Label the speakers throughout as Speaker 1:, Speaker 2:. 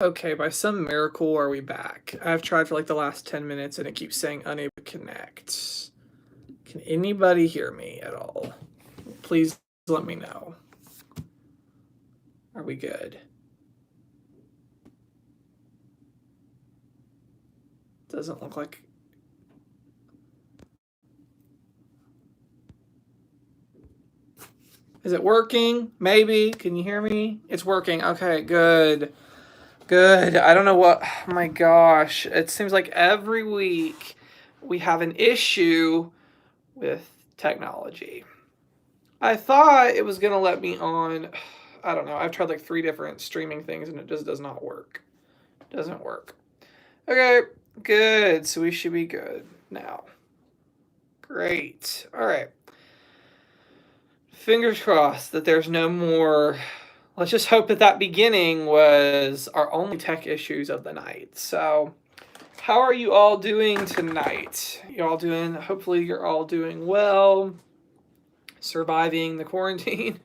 Speaker 1: Okay, by some miracle are we back? I've tried for like the last 10 minutes and it keeps saying unable to connect. Can anybody hear me at all? Please let me know. Are we good? Doesn't look like. Is it working? Maybe. Can you hear me? It's working. Okay, good. Good. I don't know what. Oh my gosh. It seems like every week we have an issue with technology. I thought it was going to let me on. I don't know. I've tried like 3 different streaming things and it just does not work. Doesn't work. Okay, good. So we should be good now. Great. All right. Fingers crossed that there's no more. Let's just hope that that beginning was our only tech issues of the night. So, how are you all doing tonight? You all doing? Hopefully, you're all doing well. Surviving the quarantine.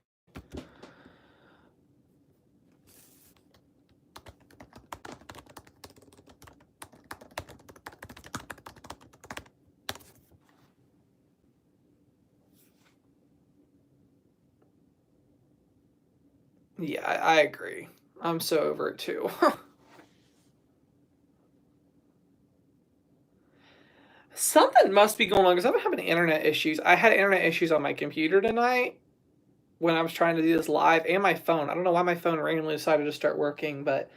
Speaker 1: Yeah, I agree. I'm so over it too. Something must be going on because I've been having internet issues. I had internet issues on my computer tonight when I was trying to do this live and my phone. I don't know why my phone randomly decided to start working, but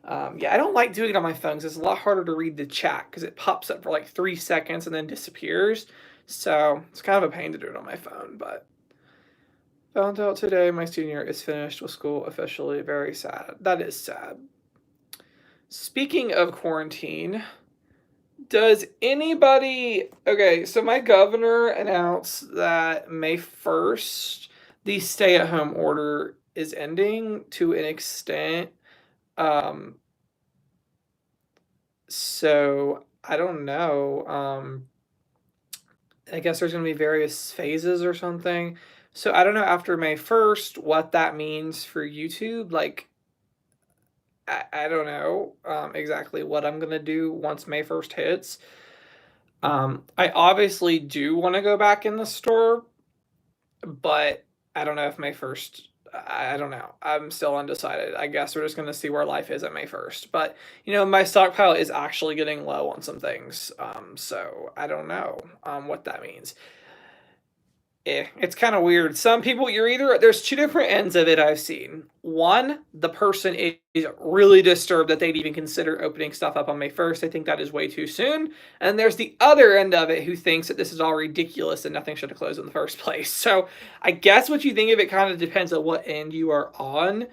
Speaker 1: yeah, I don't like doing it on my phone because it's a lot harder to read the chat because it pops up for like 3 seconds and then disappears. So it's kind of a pain to do it on my phone, but found out today my senior is finished with school officially. Very sad. That is sad. Speaking of quarantine, does anybody. Okay, so my governor announced that May 1st, the stay at home order is ending to an extent. Um, so I don't know. I guess there's going to be various phases or something. So I don't know after May 1st what that means for YouTube. Like, I don't know exactly what I'm going to do once May 1st hits. I obviously do want to go back in the store, but I don't know if May 1st. I don't know. I'm still undecided. I guess we're just going to see where life is at May 1st. But, my stockpile is actually getting low on some things. So I don't know what that means. It's kind of weird. Some people, there's 2 different ends of it I've seen. One, the person is really disturbed that they'd even consider opening stuff up on May 1st. I think that is way too soon. And there's the other end of it who thinks that this is all ridiculous and nothing should have closed in the first place. So I guess what you think of it kind of depends on what end you are on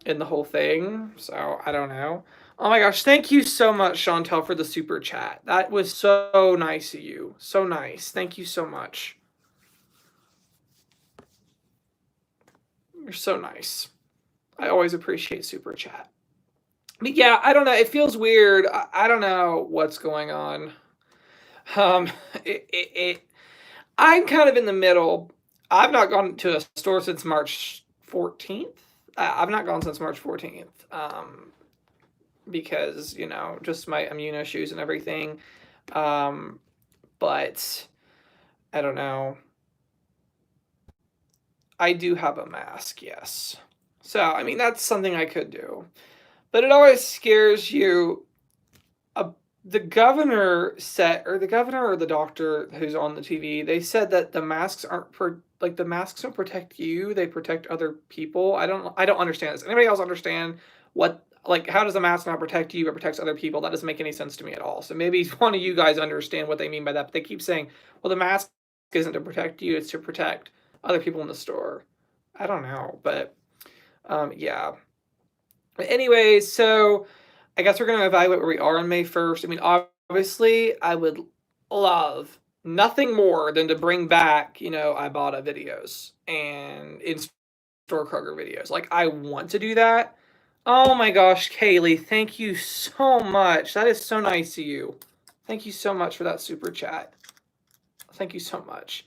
Speaker 1: in the whole thing. So I don't know. Oh my gosh, thank you so much, Chantel, for the super chat. That was so nice of you. So nice. Thank you so much. You're so nice. I always appreciate super chat. But yeah, I don't know. It feels weird. I don't know what's going on. Um, it, it, it, I'm kind of in the middle. I've not gone to a store since March 14th. I've not gone since March 14th. Because, just my immune issues and everything. But I don't know. I do have a mask, yes. So, I mean, that's something I could do. But it always scares you. The governor said, or the governor or the doctor who's on the TV, they said that the masks the masks don't protect you; they protect other people. I don't understand this. Anybody else understand how does a mask not protect you but protects other people? That doesn't make any sense to me at all. So maybe one of you guys understand what they mean by that. But they keep saying, well, the mask isn't to protect you; it's to protect other people in the store. I don't know, but yeah. But anyways, so I guess we're going to evaluate where we are on May 1st. I mean, obviously, I would love nothing more than to bring back, Ibotta videos and in-store Kroger videos. Like, I want to do that. Oh my gosh, Kaylee, thank you so much. That is so nice of you. Thank you so much for that super chat. Thank you so much.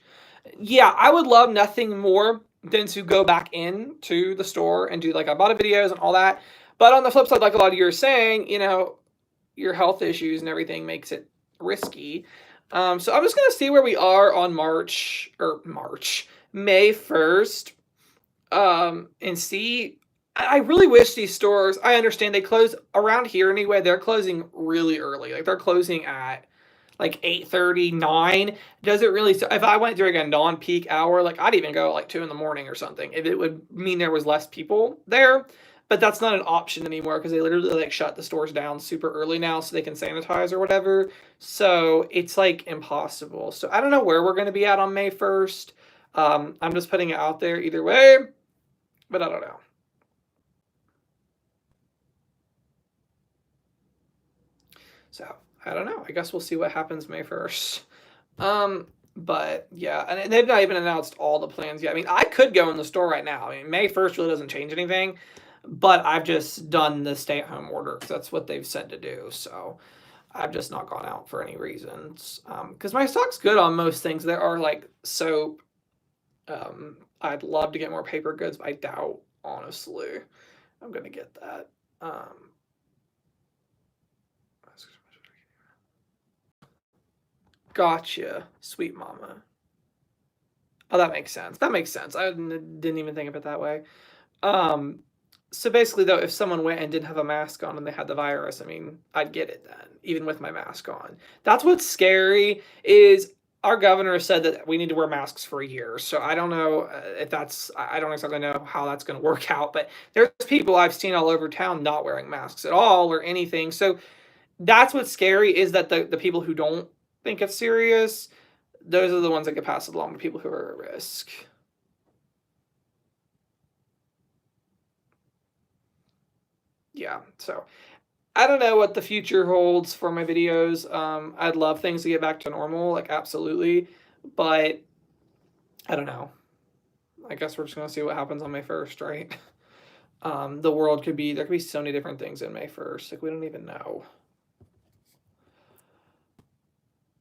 Speaker 1: Yeah, I would love nothing more than to go back into the store and do like Ibotta videos and all that. But on the flip side, like a lot of you are saying, your health issues and everything makes it risky. So I'm just gonna see where we are on May 1st, and see. I really wish these stores. I understand they close around here anyway. They're closing really early. Like they're closing at like 8:30, 9. Doesn't really. So if I went during a non-peak hour, like I'd even go at like 2 in the morning or something. If it would mean there was less people there, but that's not an option anymore because they literally like shut the stores down super early now so they can sanitize or whatever. So it's like impossible. So I don't know where we're going to be at on May 1st. I'm just putting it out there either way, but I don't know. So I don't know. I guess we'll see what happens May 1st. But yeah, and they've not even announced all the plans yet. I mean, I could go in the store right now. I mean, May 1st really doesn't change anything, but I've just done the stay-at-home order because that's what they've said to do. So I've just not gone out for any reasons. Because my stock's good on most things. There are like soap. I'd love to get more paper goods, but I doubt, honestly, I'm gonna get that. Gotcha, sweet mama. Oh, that makes sense. That makes sense. I didn't even think of it that way. Um, so basically, though, if someone went and didn't have a mask on and they had the virus, I mean, I'd get it then, even with my mask on. That's what's scary. Is our governor said that we need to wear masks for a year. So I don't know if that's. I don't exactly know how that's going to work out. But there's people I've seen all over town not wearing masks at all or anything. So that's what's scary is that the people who don't think it's serious, those are the ones that get passed along to people who are at risk. Yeah, so I don't know what the future holds for my videos. I'd love things to get back to normal, like absolutely, but I don't know. I guess we're just gonna see what happens on May 1st, right? The world could be there could be so many different things in May 1st, like we don't even know.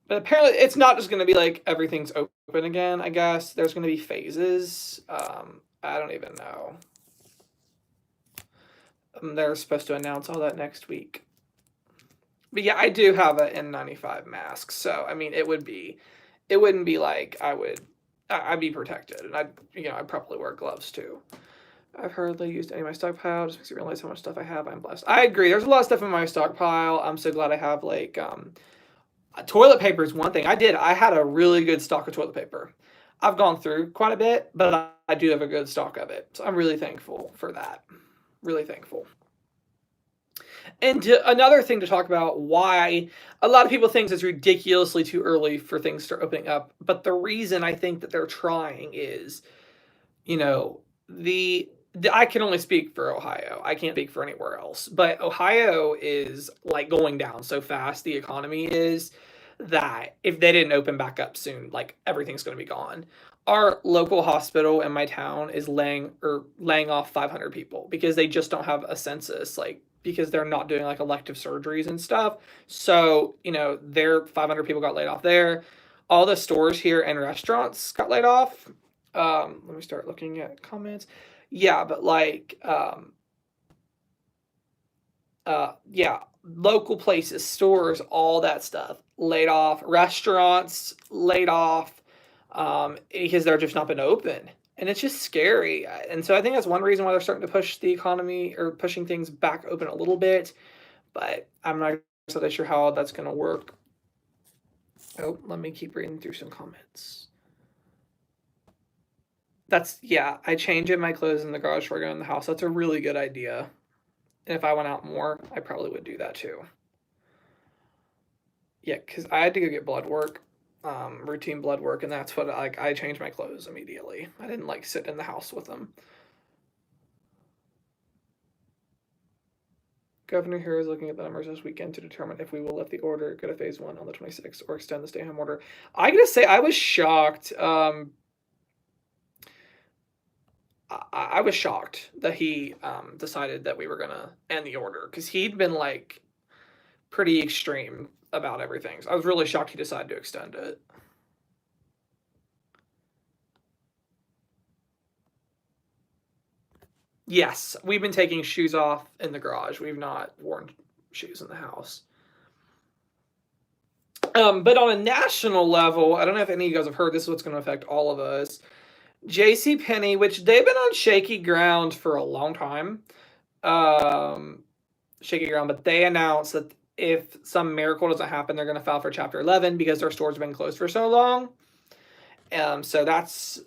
Speaker 1: But apparently, it's not just gonna be like everything's open again. I guess there's gonna be phases. I don't even know. They're supposed to announce all that next week. But yeah, I do have an N95 mask, so I mean, it wouldn't be like I'd be protected, and I'd probably wear gloves too. I've hardly used any of my stockpile. Just makes you realize how much stuff I have. I'm blessed. I agree. There's a lot of stuff in my stockpile. I'm so glad I have like toilet paper is one thing. I had a really good stock of toilet paper. I've gone through quite a bit, but I do have a good stock of it. So I'm really thankful for that. Really thankful. And another thing to talk about why a lot of people think it's ridiculously too early for things to start opening up. But the reason I think that they're trying is, you know, the I can only speak for Ohio. I can't speak for anywhere else. But Ohio is like going down so fast, the economy is, that if they didn't open back up soon, like everything's going to be gone. Our local hospital in my town is laying off 500 people because they just don't have a census, like because they're not doing like elective surgeries and stuff. So, their 500 people got laid off there. All the stores here and restaurants got laid off. Let me start looking at comments. Yeah, but like yeah, local places, stores, all that stuff laid off, restaurants laid off, because they're just not been open, and it's just scary. And so I think that's one reason why they're starting to push the economy or pushing things back open a little bit. But I'm not so sure how that's going to work. Oh, let me keep reading through some comments. Yeah, I change in my clothes in the garage before I go in the house. That's a really good idea. And if I went out more, I probably would do that too. Yeah, because I had to go get blood work, routine blood work, and that's what I changed my clothes immediately. I didn't like sit in the house with them. Governor here is looking at the numbers this weekend to determine if we will lift the order, go to phase one on the 26th, or extend the stay-home order. I gotta say, I was shocked. I was shocked that he decided that we were gonna end the order because he'd been like pretty extreme about everything. So I was really shocked he decided to extend it. Yes, we've been taking shoes off in the garage. We've not worn shoes in the house. But on a national level, I don't know if any of you guys have heard, this is what's going to affect all of us. J.C. Penney, which they've been on shaky ground for a long time, um, shaky ground, but they announced that if some miracle doesn't happen, they're going to file for Chapter 11 because their store's been closed for so long. So that's,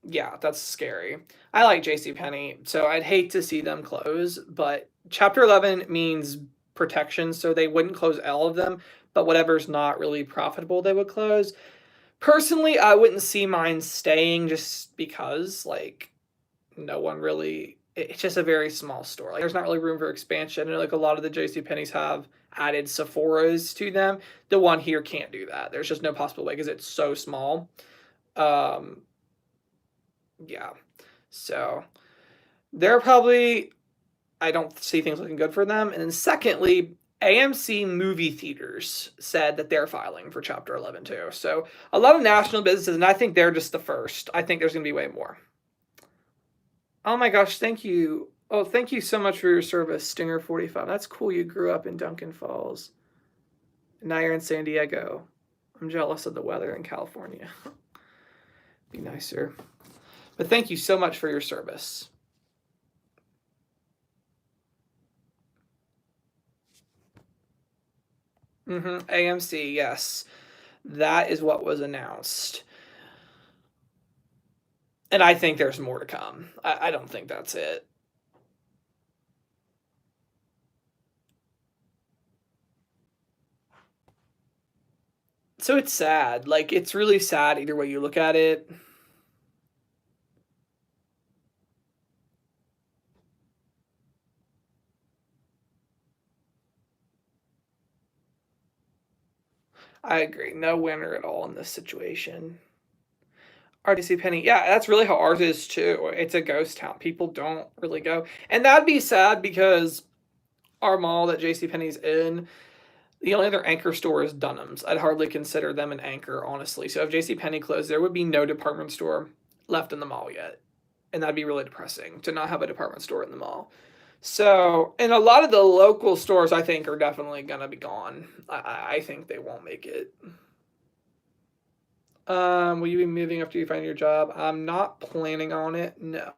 Speaker 1: yeah, that's scary. I like J.C. Penney, so I'd hate to see them close, but Chapter 11 means protection, so they wouldn't close all of them, but whatever's not really profitable, they would close. Personally, I wouldn't see mine staying just because, like, no one really. It's just a very small store. Like, there's not really room for expansion. And like a lot of the J.C. Penney's have added Sephora's to them. The one here can't do that. There's just no possible way because it's so small. Um, yeah. So they're probably. I don't see things looking good for them. And then secondly, AMC movie theaters said that they're filing for Chapter 11 too. So a lot of national businesses, and I think they're just the first. I think there's going to be way more. Oh my gosh, thank you. Oh, thank you so much for your service, Stinger45. That's cool. You grew up in Duncan Falls. Now you're in San Diego. I'm jealous of the weather in California. Be nicer. But thank you so much for your service. AMC, yes. That is what was announced. And I think there's more to come. I don't think that's it. So it's sad. Like, it's really sad either way you look at it. I agree. No winner at all in this situation. RDC Penny. Yeah, that's really how ours is too. It's a ghost town. People don't really go. And that'd be sad because our mall that JC Penney's in, the only other anchor store is Dunham's. I'd hardly consider them an anchor, honestly. So if JC Penney closed, there would be no department store left in the mall yet. And that'd be really depressing to not have a department store in the mall. So, and a lot of the local stores, I think, are definitely going to be gone. I think they won't make it. Will you be moving after you find your job? I'm not planning on it. No.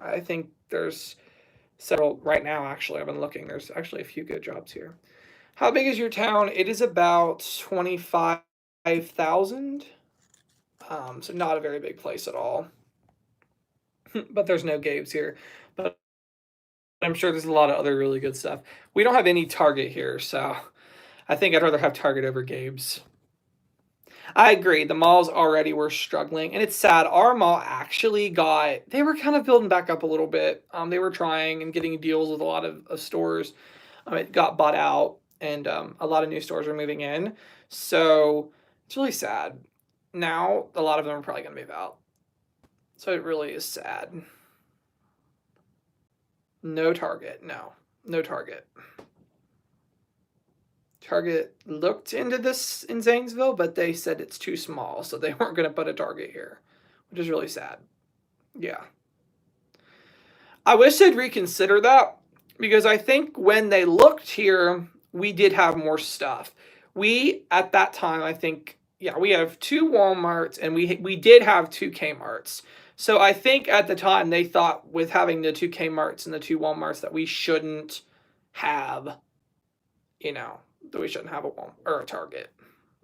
Speaker 1: I think there's several right now, actually. I've been looking. There's actually a few good jobs here. How big is your town? It is about 25,000. So not a very big place at all. But there's no Gabe's here. But I'm sure there's a lot of other really good stuff. We don't have any Target here, so I think I'd rather have Target over Gabe's. I agree. The malls already were struggling, and it's sad. Our mall actually got, they were kind of building back up a little bit. They were trying and getting deals with a lot of stores. It got bought out, and a lot of new stores are moving in. So it's really sad. Now, a lot of them are probably going to move out. So it really is sad. No Target. No. No Target. Target looked into this in Zanesville, but they said it's too small, so they weren't going to put a Target here, which is really sad. Yeah. I wish they'd reconsider that because I think when they looked here, we did have more stuff. We, at that time, I think, yeah, we have two Walmarts and we did have two Kmarts. So I think at the time they thought with having the two Kmarts and the two Walmarts that we shouldn't have, that we shouldn't have a Walmart or a Target.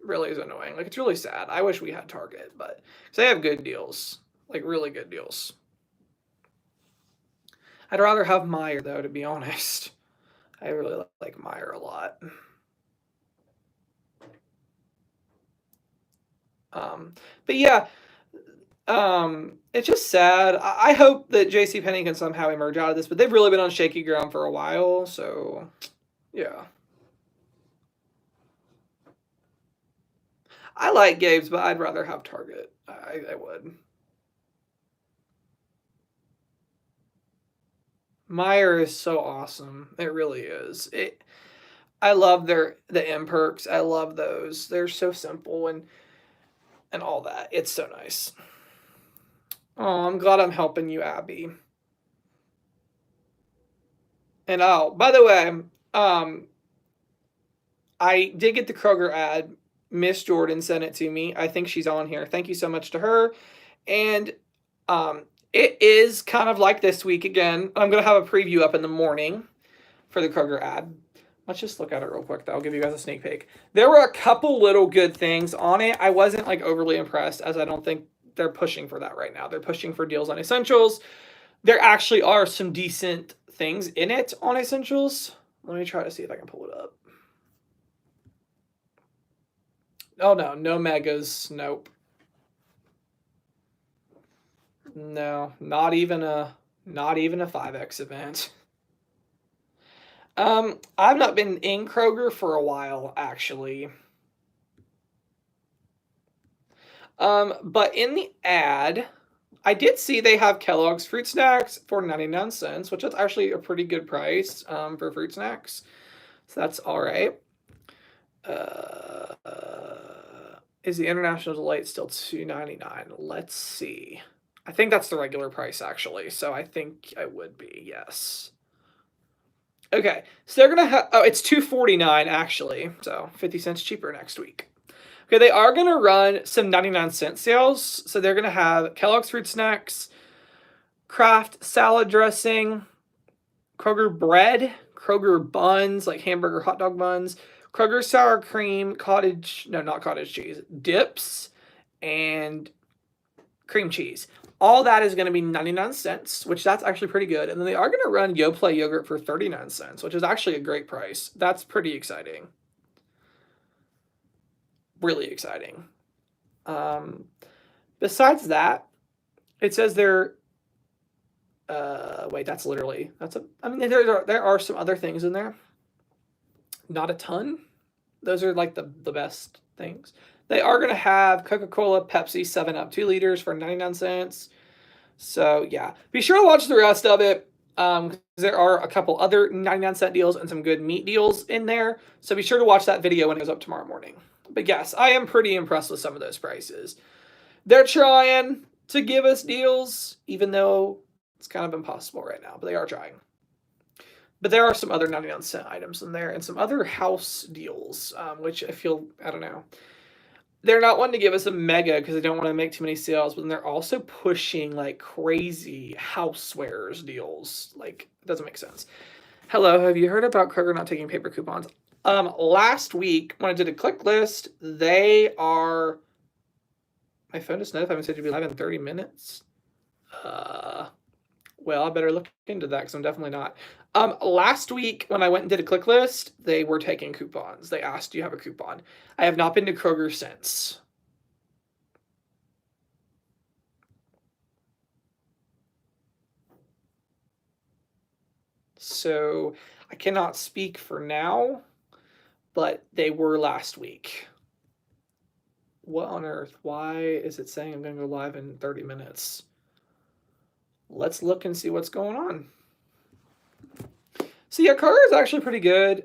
Speaker 1: Really is annoying. Like, it's really sad. I wish we had Target, but because they have good deals, like really good deals. I'd rather have Meijer though, to be honest. I really like Meijer a lot. But yeah, it's just sad. I hope that JCPenney can somehow emerge out of this, but they've really been on shaky ground for a while, so yeah. I like Gabe's, but I'd rather have Target. I would. Meijer is so awesome. It really is. I love the M perks. I love those. They're so simple and all that. It's so nice. Oh, I'm glad I'm helping you, Abby. And oh, by the way, um, I did get the Kroger ad. Miss Jordan sent it to me. I think she's on here. Thank you so much to her. And um, it is kind of like this week again. I'm gonna have a preview up in the morning for the Kroger ad. Let's just look at it real quick. Though. I'll give you guys a sneak peek. There were a couple little good things on it. I wasn't like overly impressed, as I don't think they're pushing for that right now. They're pushing for deals on essentials. There actually are some decent things in it on essentials. Let me try to see if I can pull it up. Oh no, no megas. Nope. No, not even a 5x event. I've not been in Kroger for a while actually. But in the ad, I did see they have Kellogg's fruit snacks for 99 cents, which is actually a pretty good price for fruit snacks. So that's all right. Is the International Delight still $2.99? Let's see. I think that's the regular price actually, so I think I would be, yes. Okay, so they're gonna have, oh, it's $2.49 actually, so 50 cents cheaper next week. Okay, they are gonna run some 99-cent sales, so they're gonna have Kellogg's fruit snacks, Kraft salad dressing, Kroger bread, Kroger buns, like hamburger hot dog buns, Kroger sour cream, not cottage cheese, dips, and cream cheese. All that is going to be 99 cents, which that's actually pretty good. And then they are going to run YoPlay yogurt for 39 cents, which is actually a great price. That's pretty exciting. Really exciting. Besides that, it says they're wait, that's literally I mean there are some other things in there. Not a ton. Those are like the best things. They are going to have Coca-Cola, Pepsi, 7 Up 2 liters for 99 cents. So yeah, be sure to watch the rest of it. There are a couple other 99-cent deals and some good meat deals in there. So be sure to watch that video when it goes up tomorrow morning. But yes, I am pretty impressed with some of those prices. They're trying to give us deals, even though it's kind of impossible right now, but they are trying. But there are some other 99-cent items in there and some other house deals, which I don't know. They're not wanting to give us a mega because they don't want to make too many sales, but then they're also pushing like crazy housewares deals. Like, it doesn't make sense. Hello, have you heard about Kroger not taking paper coupons? Last week when I did a click list, they are. My phone just notified me said you'd be live in 30 minutes. Well, I better look into that because I'm definitely not. Last week when I went and did a click list, they were taking coupons. They asked, "Do you have a coupon?" I have not been to Kroger since. So I cannot speak for now, but they were last week. What on earth? Why is it saying I'm going to go live in 30 minutes? Let's look and see what's going on. So yeah, Kroger is actually pretty good.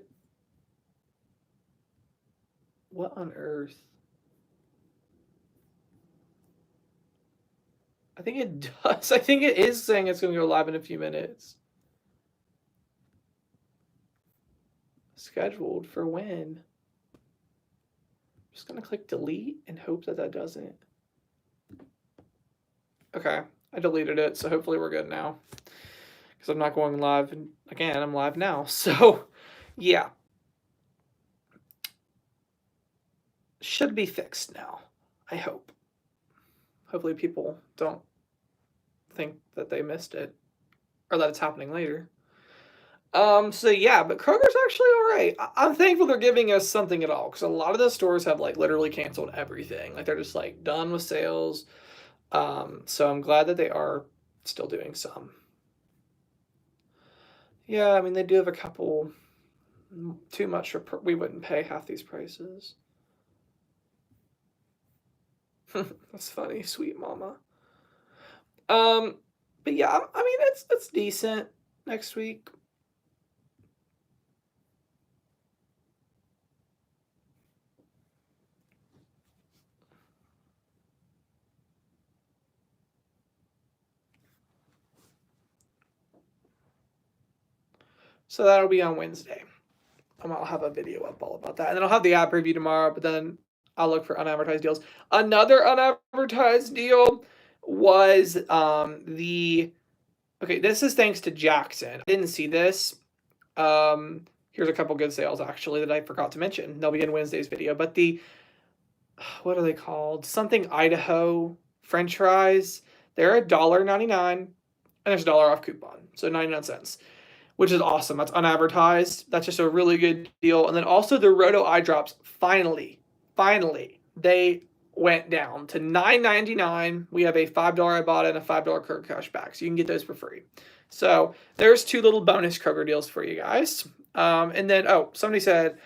Speaker 1: What on earth? I think it does. I think it is saying it's going to go live in a few minutes. Scheduled for when? I'm just going to click delete and hope that doesn't. Okay, I deleted it, so hopefully we're good now. Because I'm not going live. And again, I'm live now. So, yeah. Should be fixed now. I hope. Hopefully people don't think that they missed it. Or that it's happening later. So yeah, but Kroger's actually alright. I'm thankful they're giving us something at all. Because a lot of the stores have like literally canceled everything. Like they're just like done with sales. So I'm glad that they are still doing some. Yeah, I mean, they do have a couple. Too much for we wouldn't pay half these prices. That's funny, sweet mama. But yeah, I mean, it's decent next week. So that'll be on Wednesday. I'll have a video up all about that. And then I'll have the app review tomorrow, but then I'll look for unadvertised deals. Another unadvertised deal was okay, this is thanks to Jackson. I didn't see this. Here's a couple good sales actually that I forgot to mention. They'll be in Wednesday's video. But what are they called? Something Idaho French fries. They're $1.99 and there's a $1 off coupon. So 99 cents. Which is awesome. That's unadvertised. That's just a really good deal. And then also the Roto eye drops, finally, they went down to $9.99. We have a $5 Ibotta and a $5 Kroger cash back. So you can get those for free. So there's two little bonus Kroger deals for you guys. And then, somebody said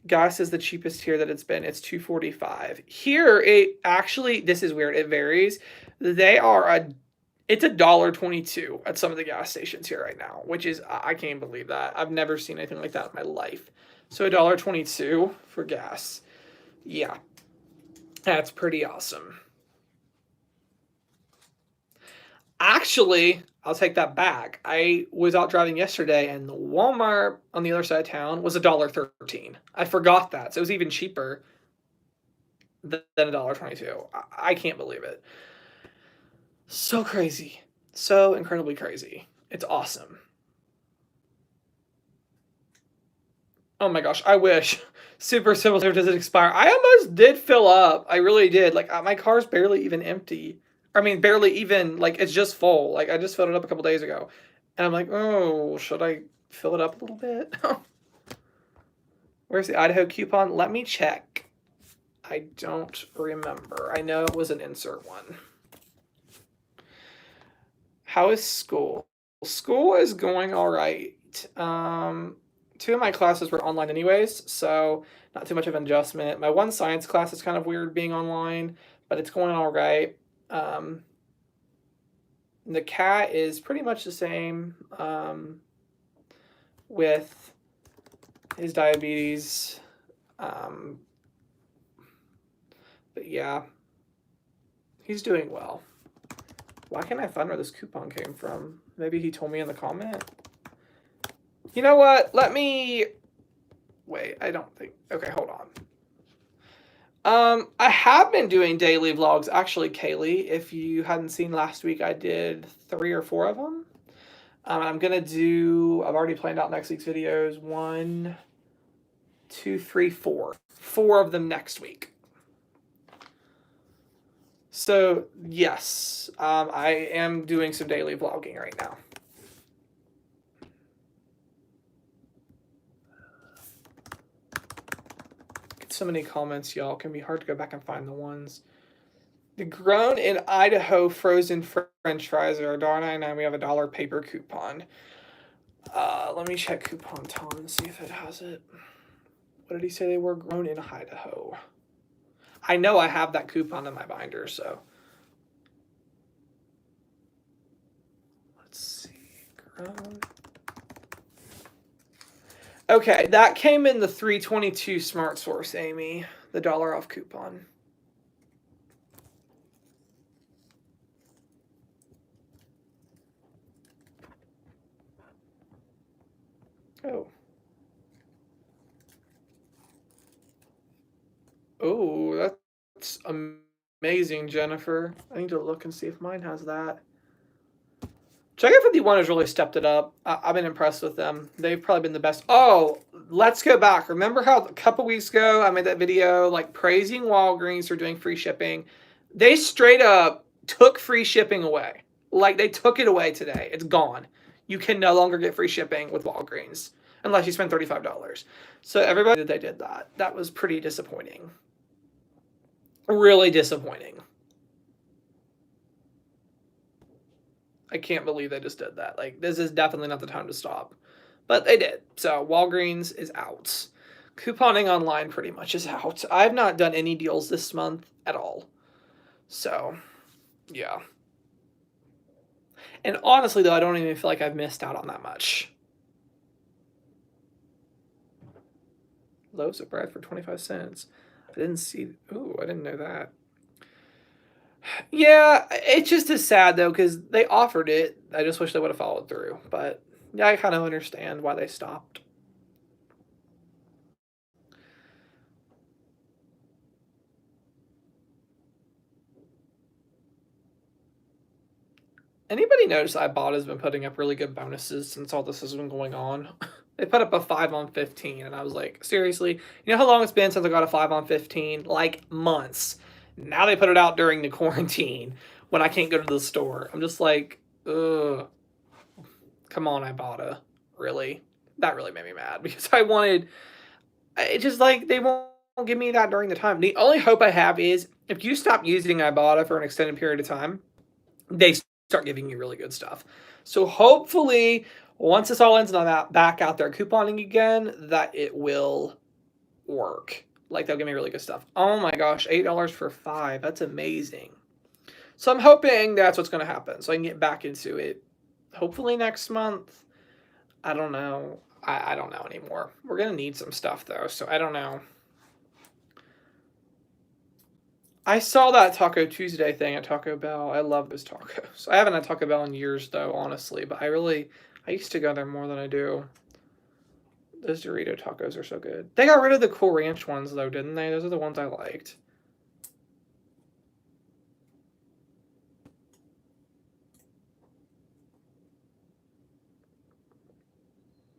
Speaker 1: gas is the cheapest here that it's been. It's $2.45. Here, this is weird. It varies. It's $1.22 at some of the gas stations here right now, which is, I can't believe that. I've never seen anything like that in my life. So $1.22 for gas. Yeah, that's pretty awesome. Actually, I'll take that back. I was out driving yesterday and the Walmart on the other side of town was $1.13. I forgot that. So it was even cheaper than $1.22. I can't believe it. So crazy. So incredibly crazy. It's awesome. Oh my gosh, I wish. Super simple. Does it expire? I almost did fill up. I really did. Like, my car's barely even empty. I mean, barely even, like, it's just full. Like, I just filled it up a couple days ago. And I'm like, oh, should I fill it up a little bit? Where's the Idaho coupon? Let me check. I don't remember. I know it was an insert one. How is school? School is going all right. Two of my classes were online anyways, so not too much of an adjustment. My one science class is kind of weird being online, but it's going all right. The cat is pretty much the same with his diabetes. But yeah, he's doing well. Why can't I find where this coupon came from? Maybe he told me in the comment. You know what? Wait, I don't think... Okay, hold on. I have been doing daily vlogs. Actually, Kaylee, if you hadn't seen last week, I did 3 or 4 of them. I've already planned out next week's videos. 1, 2, 3, 4. 4 of them next week. So, yes, I am doing some daily vlogging right now. Get so many comments, y'all. It can be hard to go back and find the ones. The grown in Idaho frozen French fries are $1.99. We have a $1 paper coupon. Let me check Coupon Tom and see if it has it. What did he say they were? Grown in Idaho. I know I have that coupon in my binder, so. Let's see. Grown. Okay, that came in the 322 Smart Source, Amy. The $1 off coupon. Oh, that's amazing, Jennifer. I need to look and see if mine has that. Jacket 51 has really stepped it up. I've been impressed with them. They've probably been the best. Oh, let's go back. Remember how a couple weeks ago I made that video like praising Walgreens for doing free shipping? They straight up took free shipping away. Like, they took it away today. It's gone. You can no longer get free shipping with Walgreens unless you spend $35. So everybody, they did that. That was pretty disappointing. Really disappointing. I can't believe they just did that. Like, this is definitely not the time to stop. But they did. So Walgreens is out. Couponing online pretty much is out. I've not done any deals this month at all. So, yeah. And honestly, though, I don't even feel like I've missed out on that much. Loaves of bread for 25 cents. I didn't see... Ooh, I didn't know that. Yeah, it just is sad, though, because they offered it. I just wish they would have followed through. But, Yeah, I kind of understand why they stopped. Anybody notice Ibotta's been putting up really good bonuses since all this has been going on? They put up a 5 on 15, and I was like, seriously? You know how long it's been since I got a 5 on 15? Like months. Now they put it out during the quarantine when I can't go to the store. I'm just like, ugh, come on, Ibotta. Really? That really made me mad because I wanted. It's just like they won't give me that during the time. The only hope I have is if you stop using Ibotta for an extended period of time, they start giving you really good stuff. So hopefully, once this all ends and I'm back out there couponing again, that it will work. Like they'll give me really good stuff. Oh my gosh, $8 for 5. That's amazing. So I'm hoping that's what's going to happen. So I can get back into it. Hopefully next month. I don't know. I don't know anymore. We're going to need some stuff though. So I don't know. I saw that Taco Tuesday thing at Taco Bell. I love those tacos. I haven't had Taco Bell in years though, honestly, but I used to go there more than I do. Those Dorito tacos are so good. They got rid of the Cool Ranch ones though, didn't they? Those are the ones I liked.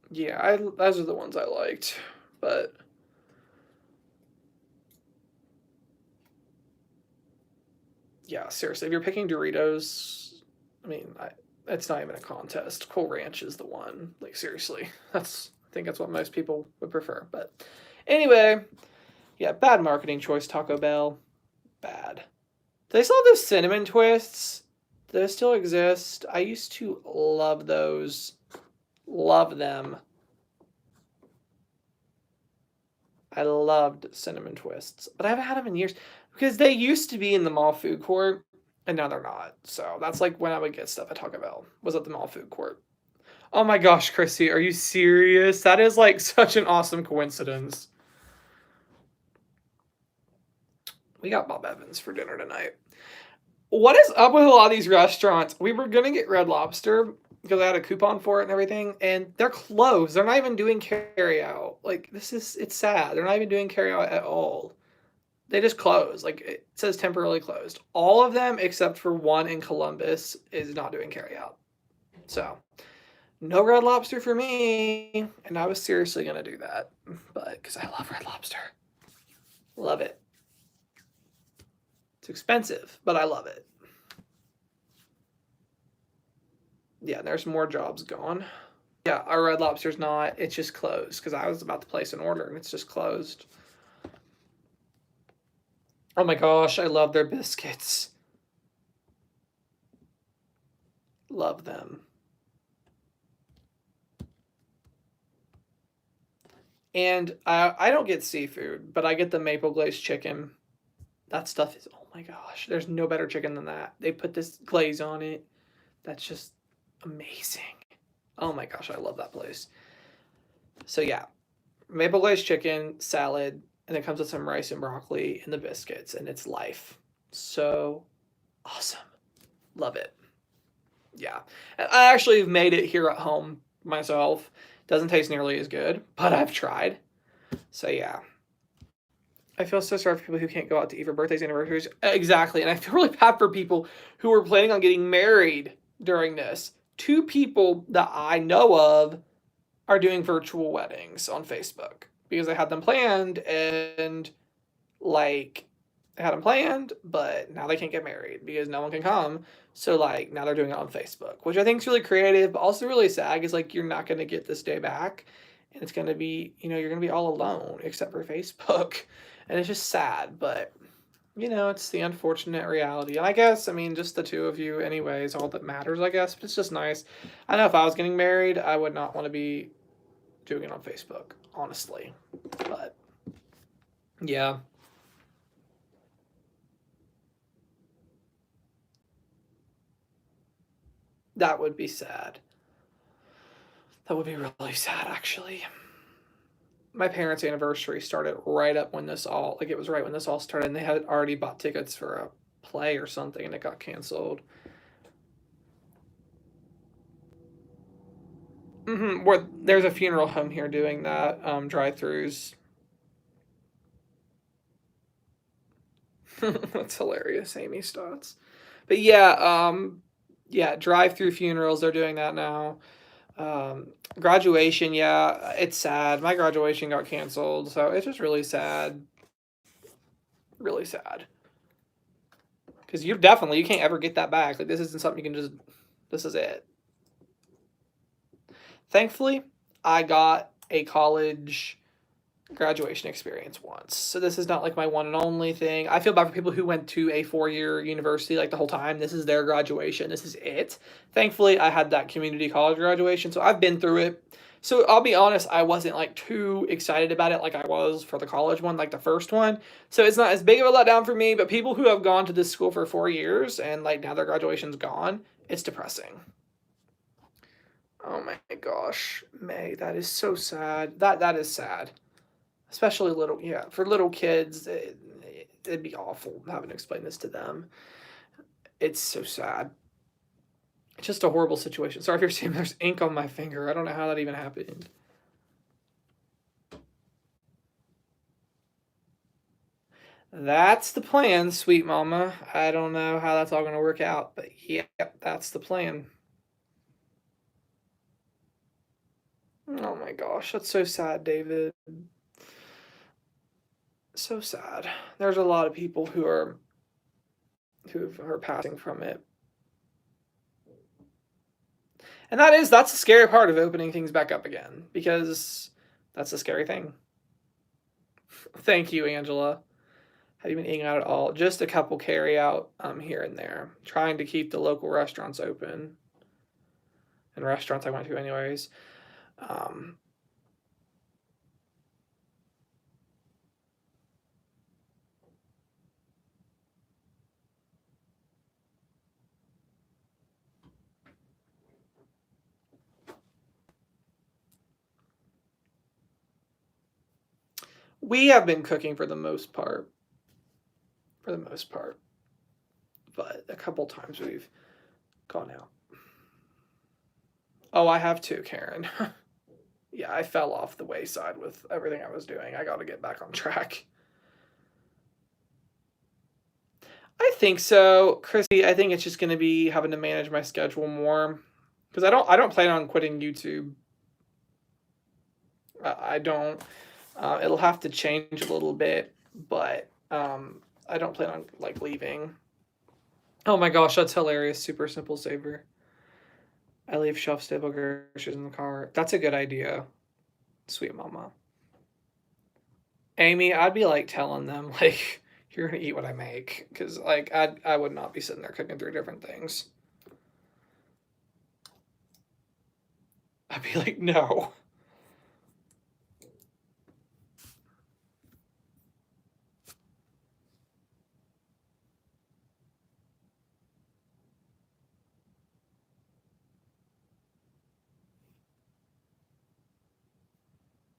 Speaker 1: Yeah, those are the ones I liked. But yeah, seriously, if you're picking Doritos, I mean, it's not even a contest. Cool Ranch is the one. Like seriously, I think that's what most people would prefer. But anyway, yeah, bad marketing choice, Taco Bell. Bad. They still have those cinnamon twists. Those still exist. I used to love those. Love them. I loved cinnamon twists, but I haven't had them in years because they used to be in the mall food court, and now they're not. So that's like when I would get stuff at Taco Bell was at the mall food court. Oh my gosh, Chrissy, are you serious? That is like such an awesome coincidence. We got Bob Evans for dinner tonight. What is up with a lot of these restaurants? We were gonna get Red Lobster because I had a coupon for it and everything, and they're closed. They're not even doing carry out. Like it's sad. They're not even doing carry out at all. They just closed. Like it says temporarily closed. All of them except for one in Columbus is not doing carry out. So no Red Lobster for me. And I was seriously gonna do that, but because I love Red Lobster, love it. It's expensive, but I love it. Yeah, there's more jobs gone. Yeah, our Red Lobster's not. It's just closed because I was about to place an order and it's just closed. Oh my gosh, I love their biscuits. Love them. And I don't get seafood, but I get the maple glazed chicken. That stuff is, oh my gosh, there's no better chicken than that. They put this glaze on it. That's just amazing. Oh my gosh, I love that place. So yeah, maple glazed chicken, salad, and it comes with some rice and broccoli and the biscuits, and it's life. So awesome. Love it. Yeah. I actually have made it here at home myself. Doesn't taste nearly as good, but I've tried. So yeah. I feel so sorry for people who can't go out to eat for birthdays, anniversaries. Exactly. And I feel really bad for people who were planning on getting married during this. Two people that I know of are doing virtual weddings on Facebook because they had them planned and like they had them planned, but now they can't get married because no one can come. So like now they're doing it on Facebook, which I think is really creative, but also really sad. Is like you're not going to get this day back, and it's going to be you're going to be all alone except for Facebook, and it's just sad. But it's the unfortunate reality. And I guess just the two of you anyway is all that matters. I guess, but it's just nice. I know if I was getting married, I would not want to be doing it on Facebook, honestly. But yeah. That would be sad. That would be really sad, actually. My parents' anniversary started right up when this all, like, it was right when this all started, and they had already bought tickets for a play or something, and it got canceled. Where there's a funeral home here doing that, drive-throughs. That's hilarious, Amy Stotts. But yeah, yeah, drive-through funerals, they're doing that now. Graduation, yeah, it's sad. My graduation got canceled, so it's just really sad. Really sad. Because you can't ever get that back. Like, this isn't something you can just, this is it. Thankfully, I got a college graduation experience once. So this is not like my one and only thing. I feel bad for people who went to a 4-year university like the whole time. This is their graduation. This is it. Thankfully, I had that community college graduation, so I've been through it. So I'll be honest, I wasn't like too excited about it like I was for the college one, like the first one. So it's not as big of a letdown for me, but people who have gone to this school for 4 years and like now their graduation's gone, it's depressing. Oh my gosh, May, that is so sad. That is sad. Especially little, yeah, for little kids, it'd be awful having to explain this to them. It's so sad. It's just a horrible situation. Sorry if you're seeing there's ink on my finger. I don't know how that even happened. That's the plan, sweet mama. I don't know how that's all going to work out, but yeah, that's the plan. Oh my gosh, that's so sad, David. So sad. There's a lot of people who are passing from it. And that's the scary part of opening things back up again, because that's the scary thing. Thank you, Angela. Have you been eating out at all? Just a couple carry out here and there. Trying to keep the local restaurants open. And restaurants I went to anyways. Um, we have been cooking for the most part. For the most part. But a couple times we've gone out. Oh, I have too, Karen. Yeah, I fell off the wayside with everything I was doing. I got to get back on track. I think so, Chrissy. I think it's just going to be having to manage my schedule more because I don't plan on quitting YouTube. I don't. It'll have to change a little bit, but I don't plan on like leaving. Oh my gosh, that's hilarious! Super simple saver. I leave shelf stable groceries in the car. That's a good idea, sweet mama. Amy, I'd be like telling them like you're gonna eat what I make because like I would not be sitting there cooking 3 different things. I'd be like no.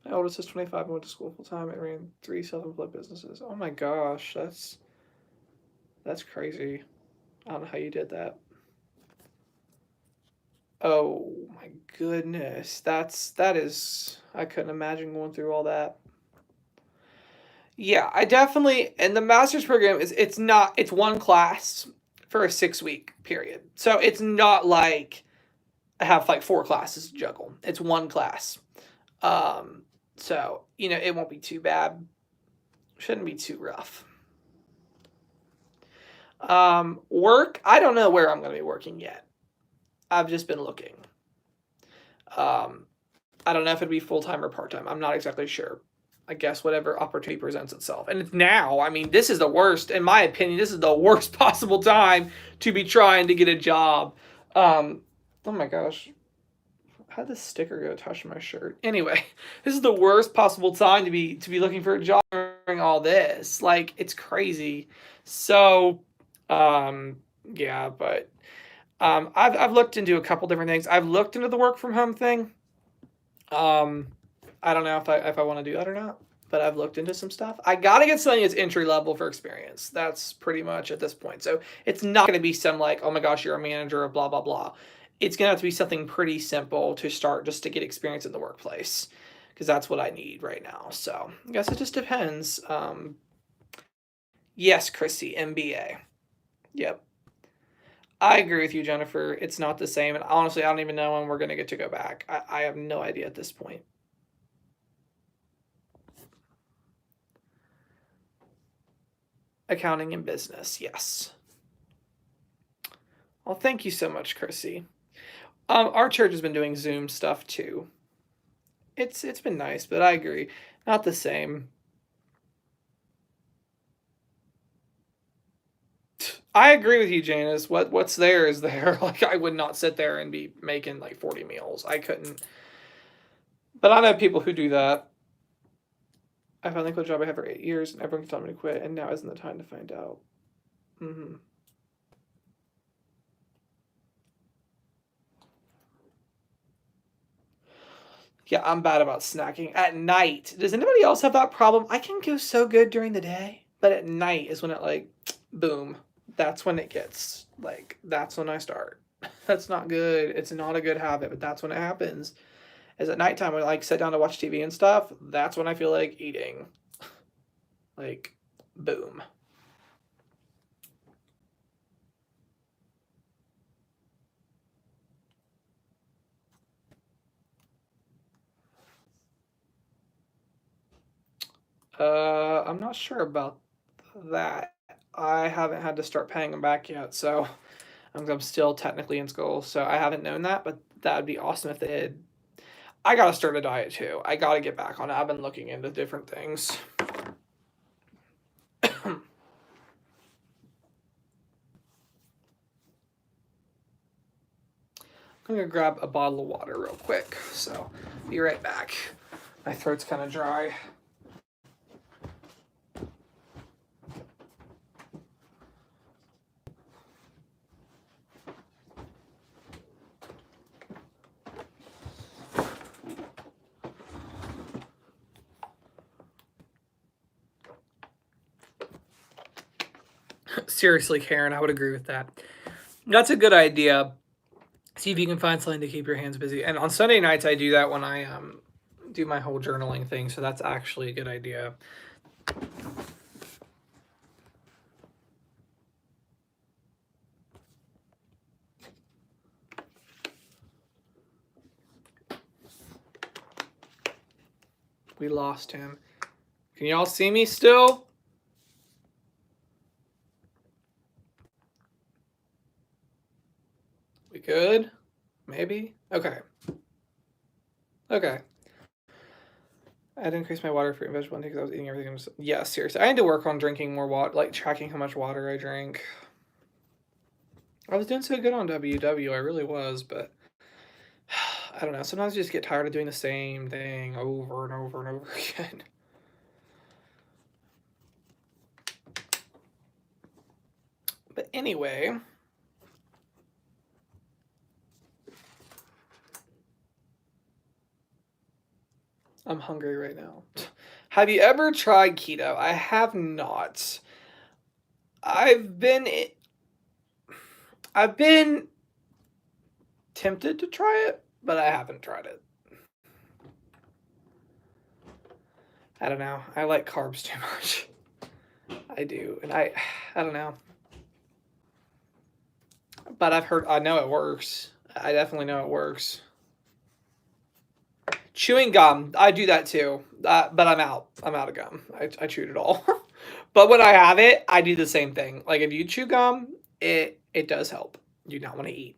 Speaker 1: My oldest is 25 and went to school full time and ran 3 self-employed businesses. Oh my gosh, that's crazy. I don't know how you did that. Oh my goodness, that is. I couldn't imagine going through all that. Yeah, I definitely. And the master's program it's not it's one class for a 6 week period, so it's not like I have like 4 classes to juggle. It's one class. So it won't be too bad. Shouldn't be too rough. Work. I don't know where I'm going to be working yet. I've just been looking. Um, I don't know if it'd be full time or part time. I'm not exactly sure. I guess whatever opportunity presents itself. And it's now. I mean, this is the worst, in my opinion. This is the worst possible time to be trying to get a job. Oh my gosh, how did this sticker go touch my shirt? Anyway, this is the worst possible time to be looking for a job during all this. Like it's crazy. So, yeah, but I've looked into a couple different things. I've looked into the work from home thing. Um, I don't know if I want to do that or not, but I've looked into some stuff. I gotta get something that's entry level for experience. That's pretty much at this point. So it's not gonna be some like, oh my gosh, you're a manager of blah blah blah. it's gonna have to be something pretty simple to start just to get experience in the workplace, because that's what I need right now. So I guess it just depends. Yes, Chrissy, MBA. Yep. I agree with you, Jennifer. It's not the same. And honestly, I don't even know when we're going to get to go back. I have no idea at this point. Accounting and business, yes. Well, thank you so much, Chrissy. Our church has been doing Zoom stuff too. It's been nice, but I agree, not the same. I agree with you, Janice. What's there is there. Like I would not sit there and be making like 40 meals. I couldn't. But I know people who do that. I finally quit a job I had for 8 years, and everyone told me to quit, and now isn't the time to find out. Mm-hmm. Yeah, I'm bad about snacking at night. Does anybody else have that problem? I can go so good during the day, but at night is when it like, boom. That's when it gets like. That's when I start. That's not good. It's not a good habit, but that's when it happens. Is at nighttime when I like sit down to watch TV and stuff. That's when I feel like eating. Like, boom. I'm not sure about that. I haven't had to start paying them back yet, so I'm still technically in school, so I haven't known that, but that would be awesome if they did. I gotta start a diet too. I gotta get back on it. I've been looking into different things. I'm gonna grab a bottle of water real quick, so be right back. My throat's kind of dry. Seriously, Karen, I would agree with that. That's a good idea. See if you can find something to keep your hands busy. And on Sunday nights, I do that when I do my whole journaling thing. So that's actually a good idea. We lost him. Can y'all see me still? We good? Maybe? Okay. Okay. I had to increase my water fruit and vegetable intake because I was eating everything. Yeah, seriously. I had to work on drinking more water, like tracking how much water I drink. I was doing so good on WW, I really was, but I don't know. Sometimes you just get tired of doing the same thing over and over and over again. But anyway, I'm hungry right now. Have you ever tried keto? I have not. I've been I've been tempted to try it, but I haven't tried it. I don't know. I like carbs too much. I do, and I don't know. But I know it works. I definitely know it works. Chewing gum, I do that too. But I'm out. I'm out of gum. I chewed it all. But when I have it, I do the same thing. Like if you chew gum, it does help. You do not want to eat.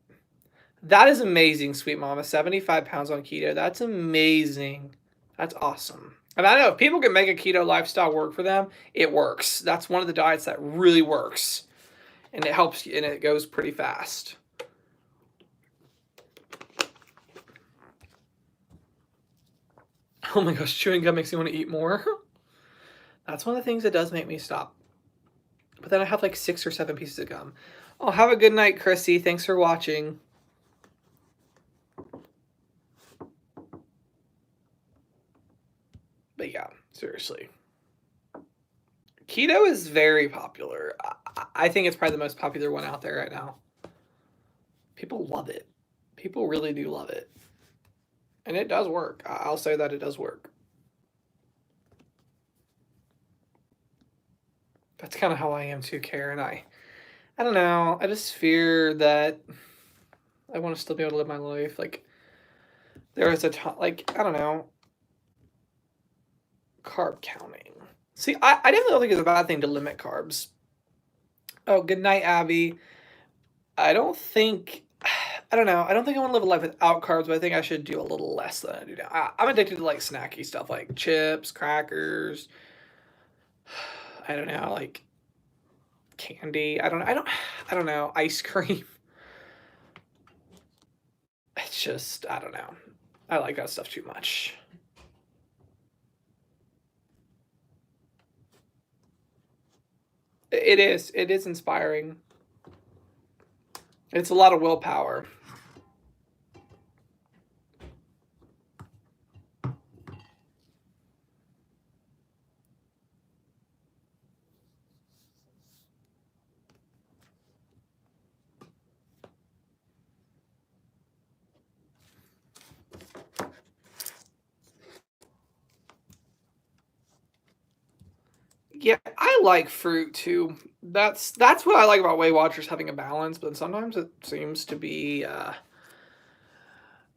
Speaker 1: That is amazing, sweet mama. 75 pounds on keto. That's amazing. That's awesome. And I know if people can make a keto lifestyle work for them, it works. That's one of the diets that really works. And it helps and it goes pretty fast. Oh my gosh, chewing gum makes me want to eat more. That's one of the things that does make me stop. But then I have like 6 or 7 pieces of gum. Oh, have a good night, Chrissy. Thanks for watching. But yeah, seriously. Keto is very popular. I think it's probably the most popular one out there right now. People love it. People really do love it. And it does work. I'll say that it does work. That's kind of how I am too, Karen. I don't know. I just fear that I want to still be able to live my life. Like there is a time, like I don't know, carb counting. See, I definitely don't think it's a bad thing to limit carbs. Oh, good night, Abby. I don't think. I don't know. I don't think I want to live a life without carbs, but I think I should do a little less than I do now. I'm addicted to like snacky stuff like chips, crackers. I don't know, like candy. I don't know. Ice cream. It's just I don't know. I like that stuff too much. It is. It is inspiring. It's a lot of willpower. Yeah, I like fruit too. That's what I like about Weight Watchers having a balance, but sometimes it seems to be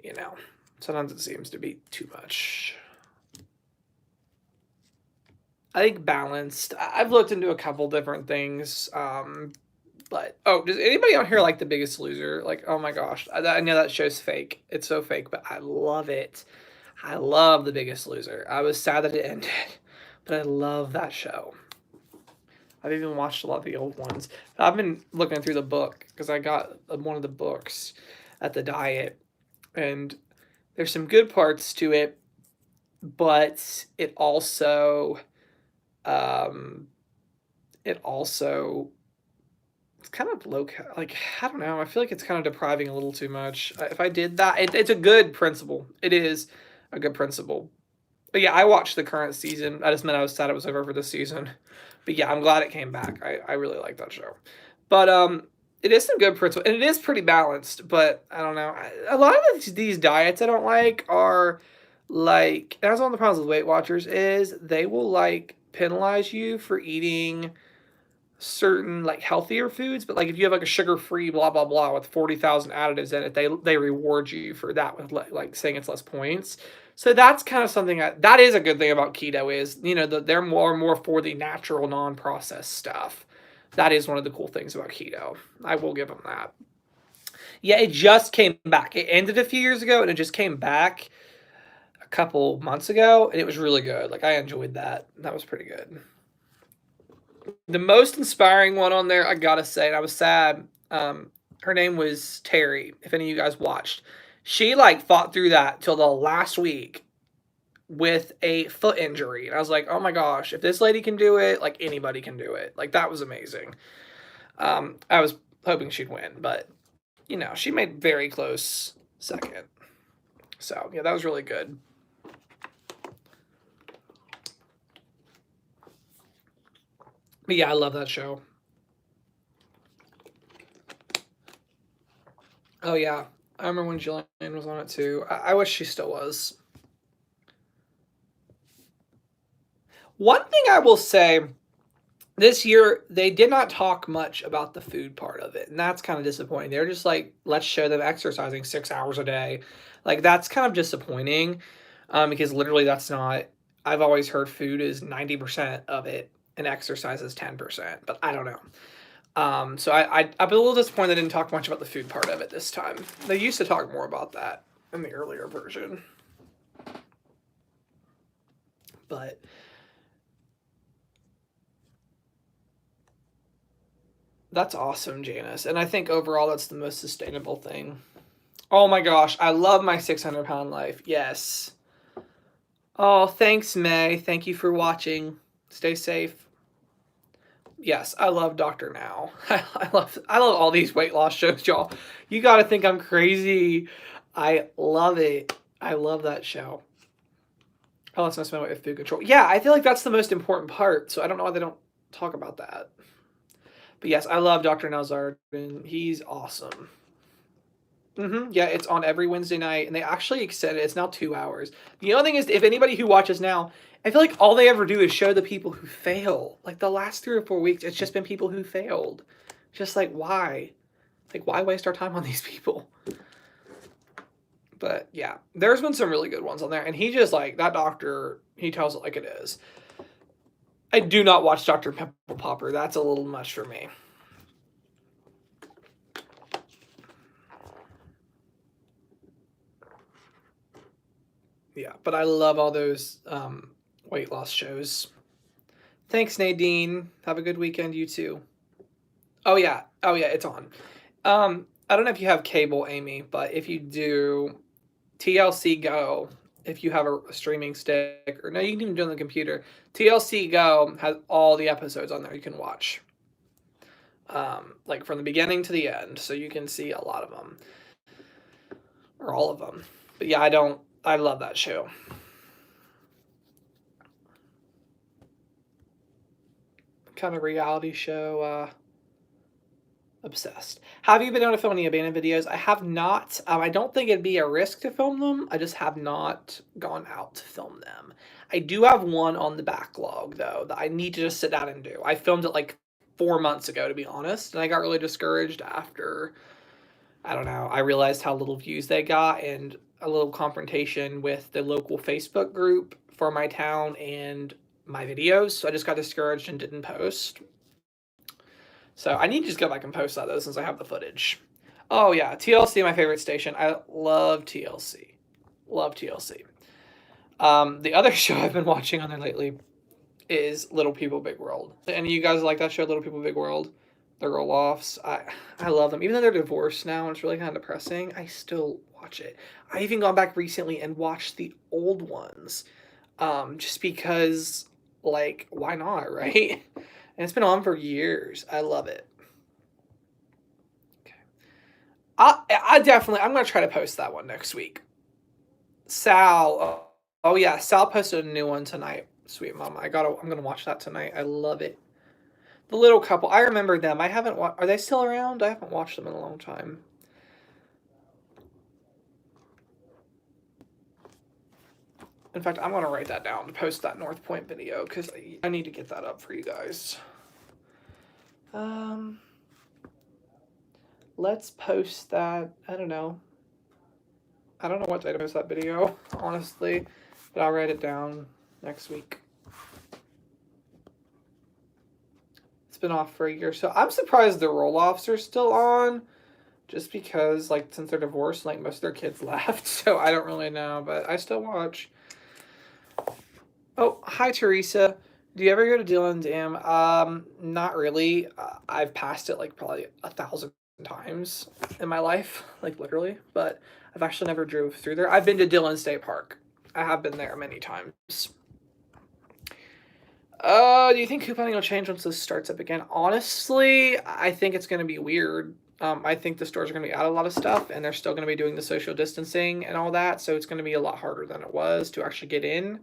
Speaker 1: you know, sometimes it seems to be too much. I think balanced. I've looked into a couple different things. But oh, does anybody out here like The Biggest Loser? Like, oh my gosh, I know that show's fake. It's so fake, but I love it. I love The Biggest Loser. I was sad that it ended, but I love that show. I've even watched a lot of the old ones. I've been looking through the book because I got one of the books at the diet, and there's some good parts to it, but um, it also it's kind of like I don't know. I feel like it's kind of depriving a little too much. If I did that, it's a good principle. It is a good principle. But yeah, I watched the current season. I just meant I was sad it was over for this season. But yeah, I'm glad it came back. I really like that show. But it is some good principle, and it is pretty balanced. But I don't know. A lot of these diets I don't like are like, and that's one of the problems with Weight Watchers is they will like penalize you for eating certain like healthier foods, but like if you have like a sugar-free blah blah blah with 40,000 additives in it, they reward you for that with like saying it's less points. So that's kind of something that is a good thing about keto is, they're more for the natural non-processed stuff. That is one of the cool things about keto. I will give them that. Yeah, it just came back. It ended a few years ago and it just came back a couple months ago and it was really good. Like I enjoyed that. That was pretty good. The most inspiring one on there, I gotta say, and I was sad. Her name was Terry. If any of you guys watched, she like fought through that till the last week with a foot injury, and I was like, oh my gosh, if this lady can do it, like anybody can do it. Like that was amazing. I was hoping she'd win, but she made very close second. So yeah, that was really good. But yeah, I love that show. Oh yeah, I remember when Jillian was on it too. I wish she still was. One thing I will say, this year they did not talk much about the food part of it, and that's kind of disappointing. They're just like, let's show them exercising 6 hours a day. Like that's kind of disappointing, because literally that's not. I've always heard food is 90% of it, and exercise is 10%. But I don't know. So I'm a little disappointed they didn't talk much about the food part of it this time. They used to talk more about that in the earlier version. But that's awesome, Janice. And I think overall that's the most sustainable thing. Oh my gosh, I love my 600-pound life. Yes. Oh, thanks, May. Thank you for watching. Stay safe. Yes, I love Dr. Now. I love all these weight loss shows, y'all. You got to think I'm crazy. I love it. I love that show. Oh, let's not spend weight with food control. Yeah, I feel like that's the most important part. So I don't know why they don't talk about that. But yes, I love Dr. Nalzard, and he's awesome. Yeah, it's on every Wednesday night, and they actually extended it. It's now 2 hours. The only thing is, if anybody who watches now, I feel like all they ever do is show the people who fail. Like the last 3 or 4 weeks, it's just been people who failed. Just like, why? Like, why waste our time on these people? But yeah, there's been some really good ones on there, and he just like that doctor. He tells it like it is. I do not watch Dr. Pimple Popper. That's a little much for me. Yeah, but I love all those weight loss shows. Thanks, Nadine. Have a good weekend, you too. Oh yeah, it's on. I don't know if you have cable, Amy, but if you do, TLC Go. If you have a streaming stick, or no, you can even do it on the computer. TLC Go has all the episodes on there you can watch, like from the beginning to the end, so you can see a lot of them, or all of them. But yeah, I don't. I love that show. Kind of reality show. Obsessed. Have you been able to film any abandoned videos? I have not. I don't think it'd be a risk to film them. I just have not gone out to film them. I do have one on the backlog though that I need to just sit down and do. I filmed it like 4 months ago, to be honest, and I got really discouraged after, I don't know, I realized how little views they got and a little confrontation with the local Facebook group for my town and my videos. So I just got discouraged and didn't post. So I need to just go back and post that though, since I have the footage. Oh yeah, TLC, my favorite station. I love TLC. Love TLC. The other show I've been watching on there lately is Little People Big World. And you guys like that show, Little People Big World? The roll-offs. I love them. Even though they're divorced now and it's really kind of depressing, I still watch it. I even gone back recently and watched the old ones. Just because, like, why not, right? And it's been on for years. I love it. Okay. I definitely, I'm going to try to post that one next week. Sal. Oh yeah, Sal posted a new one tonight. Sweet Mama. I'm going to watch that tonight. I love it. The Little Couple. I remember them. I haven't are they still around? I haven't watched them in a long time. In fact, I'm going to write that down to post that North Point video because I need to get that up for you guys. Let's post that. I don't know what day to post that video, honestly, but I'll write it down next week. It's been off for a year, so I'm surprised the roll-offs are still on, just because, like, since they're divorced, like, most of their kids left, so I don't really know, but I still watch. Oh, hi, Teresa. Do you ever go to Dillon Dam? Not really. I've passed it, like, probably 1,000 times in my life, like, literally, but I've actually never drove through there. I've been to Dillon State Park. I have been there many times. Do you think couponing will change once this starts up again? Honestly, I think it's going to be weird. I think the stores are going to be out of a lot of stuff, and they're still going to be doing the social distancing and all that, so it's going to be a lot harder than it was to actually get in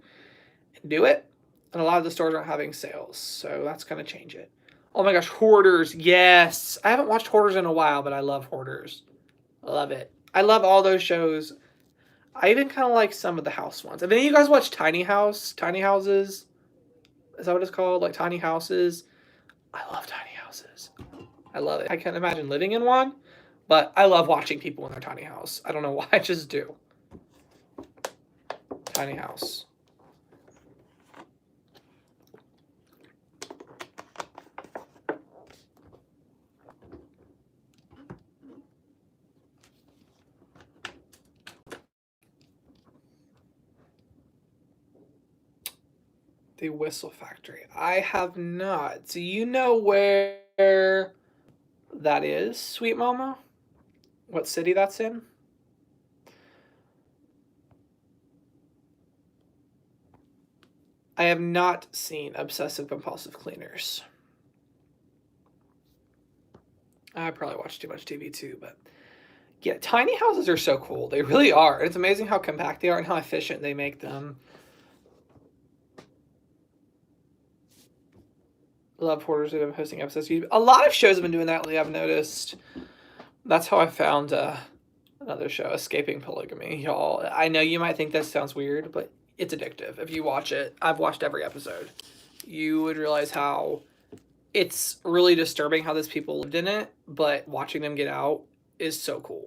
Speaker 1: and do it. And a lot of the stores aren't having sales, so that's going to change it. Oh my gosh, Hoarders, yes! I haven't watched Hoarders in a while, but I love Hoarders. I love it. I love all those shows. I even kind of like some of the house ones. Have any of you guys watched Tiny House? Tiny Houses? Is that what it's called? Like tiny houses? I love tiny houses. I love it. I can't imagine living in one, but I love watching people in their tiny house. I don't know why, I just do. Tiny house. The Whistle Factory. I have not. Do you know where that is, Sweet Mama? What city that's in? I have not seen Obsessive Compulsive Cleaners. I probably watch too much TV too, but yeah, tiny houses are so cool. They really are. It's amazing how compact they are and how efficient they make them. Love Hoarders that have been hosting episodes. A lot of shows have been doing that lately, I've noticed. That's how I found Another show, Escaping Polygamy. Y'all, I know you might think that sounds weird, but it's addictive. If you watch it, I've watched every episode. You would realize how it's really disturbing how these people lived in it, but watching them get out is so cool.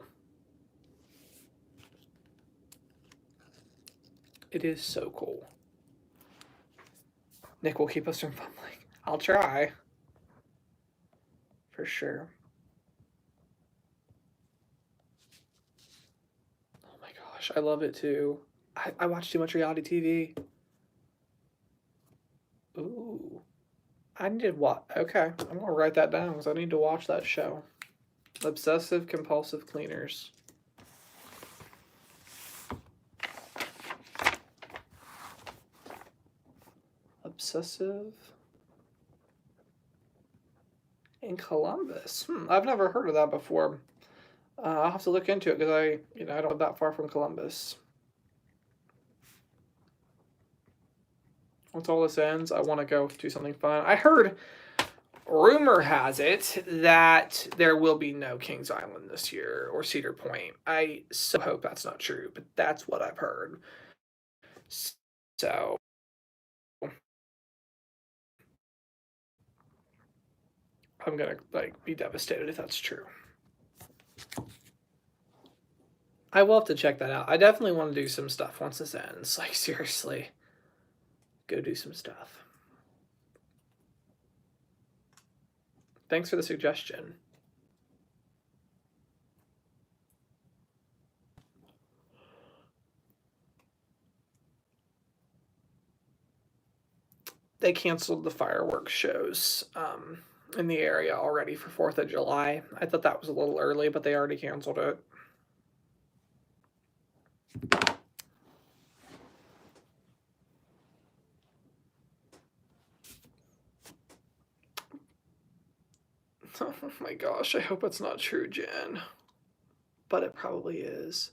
Speaker 1: It is so cool. Nick will keep us from fumbling. I'll try. For sure. Oh my gosh, I love it too. I watch too much reality TV. Ooh. I need to watch. Okay, I'm gonna write that down because I need to watch that show. Obsessive compulsive cleaners. Obsessive in Columbus. I've never heard of that before. I'll have to look into it because I don't live that far from Columbus. Once all this ends, I want to go do something fun. I heard, rumor has it that there will be no Kings Island this year or Cedar Point. I so hope that's not true, but that's what I've heard. So I'm gonna be devastated if that's true. I will have to check that out. I definitely want to do some stuff once this ends. Like, seriously, go do some stuff. Thanks for the suggestion. They canceled the fireworks shows in the area already for 4th of July. I thought that was a little early, but they already canceled it. Oh my gosh, I hope it's not true, Jen. But it probably is.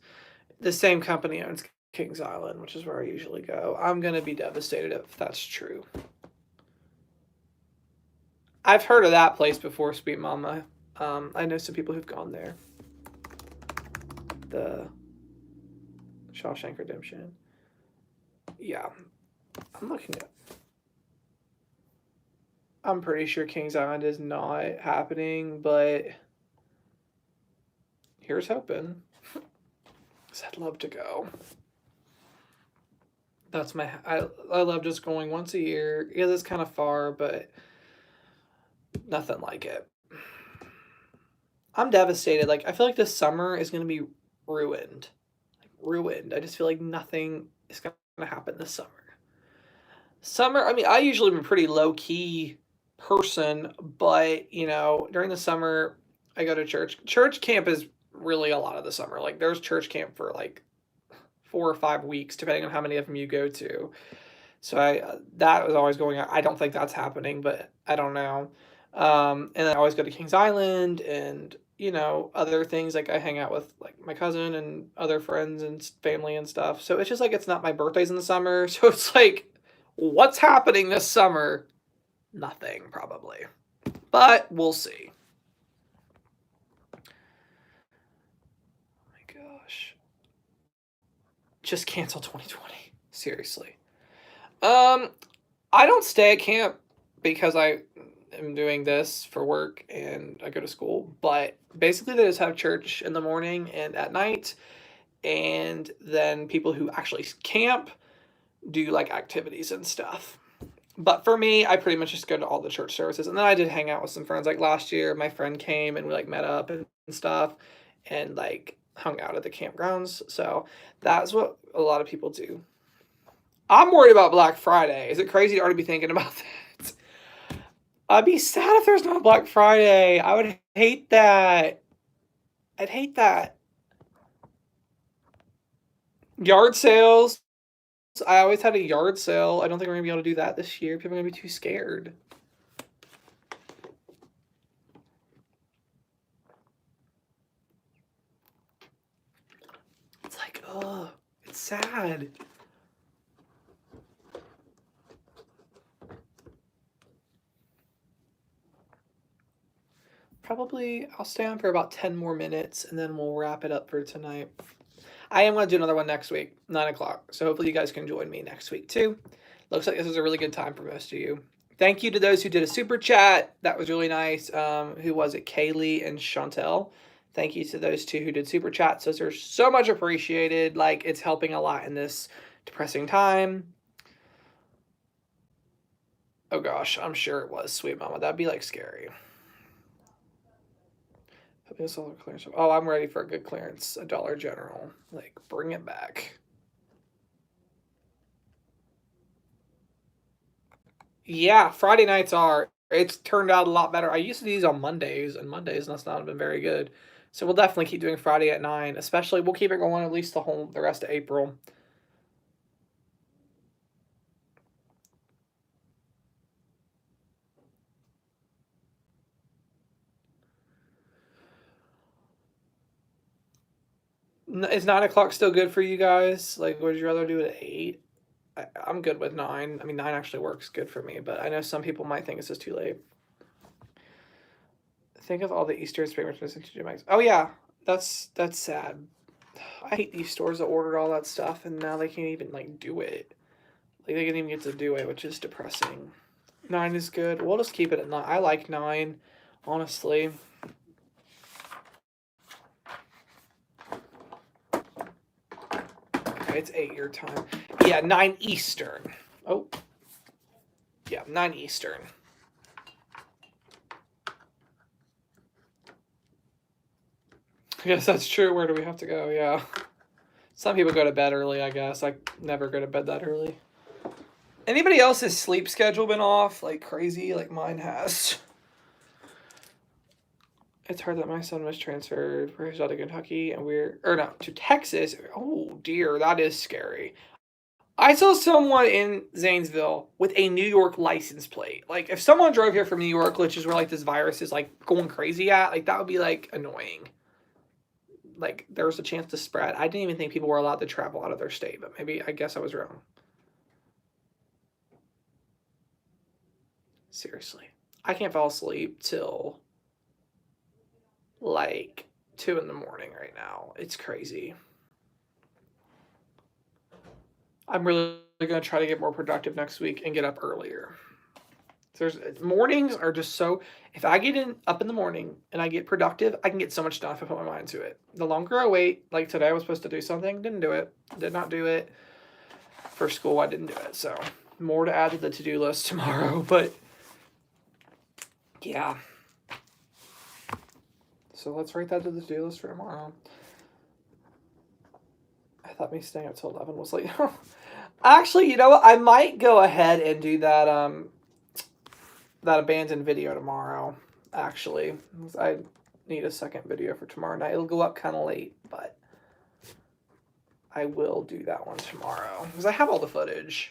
Speaker 1: The same company owns Kings Island, which is where I usually go. I'm going to be devastated if that's true. I've heard of that place before, Sweet Mama. I know some people who've gone there. The Shawshank Redemption. Yeah. I'm looking at. I'm pretty sure Kings Island is not happening, but here's hoping. Because I'd love to go. That's I love just going once a year. Yeah, it's kind of far, but nothing like it. I'm devastated. Like, I feel like this summer is going to be ruined. Ruined. I just feel like nothing is going to happen this summer. I mean, I usually am a pretty low key person, but, during the summer, I go to church. Church camp is really a lot of the summer. Like, there's church camp for like 4 or 5 weeks, depending on how many of them you go to. So that was always going on. I don't think that's happening, but I don't know. And I always go to Kings Island and, other things. Like, I hang out with like my cousin and other friends and family and stuff. So it's just like, it's not my birthday's in the summer. So it's like, what's happening this summer? Nothing, probably. But we'll see. Oh my gosh. Just cancel 2020. Seriously. I don't stay at camp because I am doing this for work and I go to school, but basically they just have church in the morning and at night, and then people who actually camp do like activities and stuff. But for me, I pretty much just go to all the church services, and then I did hang out with some friends. Like last year, my friend came and we like met up and stuff, and like hung out at the campgrounds. So that's what a lot of people do. I'm worried about Black Friday. Is it crazy to already be thinking about that? I'd be sad if there's no Black Friday. I would hate that. I'd hate that. Yard sales. I always had a yard sale. I don't think we're going to be able to do that this year. People are going to be too scared. It's like, oh, it's sad. I'll stay on for about 10 more minutes and then we'll wrap it up for tonight. I am going to do another one next week, 9 o'clock. So hopefully you guys can join me next week too. Looks like this is a really good time for most of you. Thank you to those who did a super chat. That was really nice. Who was it? Kaylee and Chantel. Thank you to those two who did super chats. Those are so much appreciated. Like, it's helping a lot in this depressing time. Oh gosh, I'm sure it was, sweet mama. That'd be like scary. Oh, I'm ready for a good clearance. A Dollar General. Like, bring it back. Yeah, Friday nights are. It's turned out a lot better. I used to do these on Mondays, and Mondays that's not been very good. So we'll definitely keep doing Friday at 9. Especially, we'll keep it going at least the rest of April. Is 9 o'clock still good for you guys? Like, would you rather do it at 8? I'm good with 9. I mean, 9 actually works good for me, but I know some people might think it's just too late. Think of all the Easter experiments into Jamaica. Oh yeah, that's sad. I hate these stores that ordered all that stuff and now they can't even like do it. Like they can't even get to do it, which is depressing. 9 is good. We'll just keep it at 9. I like 9, honestly. Okay, it's 8 your time. Yeah, 9 Eastern. Oh. Yeah, 9 Eastern. I guess that's true. Where do we have to go? Yeah. Some people go to bed early, I guess. I never go to bed that early. Anybody else's sleep schedule been off like crazy like mine has? It's hard that my son was transferred for his out to Kentucky and to Texas. Oh dear, that is scary. I saw someone in Zanesville with a New York license plate. Like if someone drove here from New York, which is where like this virus is like going crazy at, like that would be like annoying. Like there was a chance to spread. I didn't even think people were allowed to travel out of their state, but maybe I guess I was wrong. Seriously. I can't fall asleep till like 2 in the morning right now. It's crazy. I'm really going to try to get more productive next week and get up earlier. Mornings are just so. If I get up in the morning and I get productive, I can get so much done if I put my mind to it. The longer I wait, like today, I was supposed to do something, didn't do it, did not do it. For school, I didn't do it. So more to add to the to-do list tomorrow, but yeah. So let's write that to the to-do list for tomorrow. I thought me staying up till 11 was late. Actually, you know what? I might go ahead and do that that abandoned video tomorrow. Actually, I need a second video for tomorrow night. It'll go up kind of late, but I will do that one tomorrow because I have all the footage.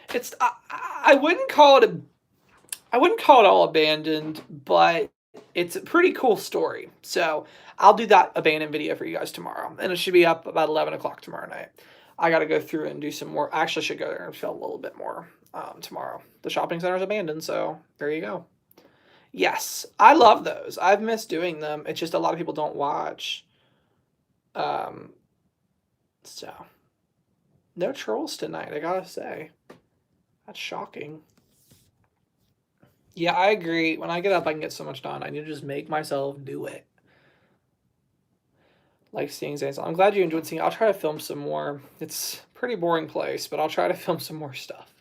Speaker 1: I wouldn't call it all abandoned, but it's a pretty cool story. So I'll do that abandoned video for you guys tomorrow, and it should be up about 11 o'clock tomorrow night. I got to go through and do some more. I actually should go there and film a little bit more tomorrow. The shopping center is abandoned, so there you go. Yes, I love those. I've missed doing them. It's just a lot of people don't watch. So no trolls tonight, I gotta say. That's shocking. Yeah, I agree. When I get up, I can get so much done. I need to just make myself do it. Like seeing Zanesville. I'm glad you enjoyed seeing it. I'll try to film some more. It's a pretty boring place, but I'll try to film some more stuff.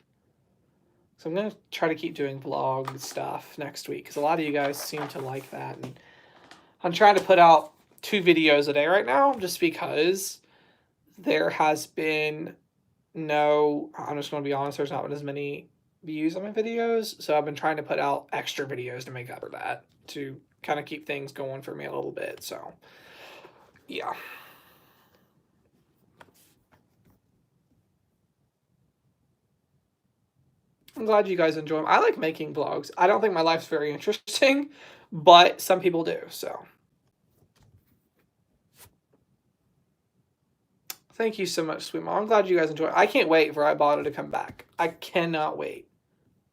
Speaker 1: So I'm going to try to keep doing vlog stuff next week because a lot of you guys seem to like that. And I'm trying to put out 2 videos a day right now just because there has been I'm just going to be honest, there's not been as many views on my videos. So I've been trying to put out extra videos to make up for that, to kind of keep things going for me a little bit. So yeah. I'm glad you guys enjoy them. I like making vlogs. I don't think my life's very interesting, but some people do, so. Thank you so much, sweet mom. I'm glad you guys enjoy it. I can't wait for Ibotta to come back. I cannot wait.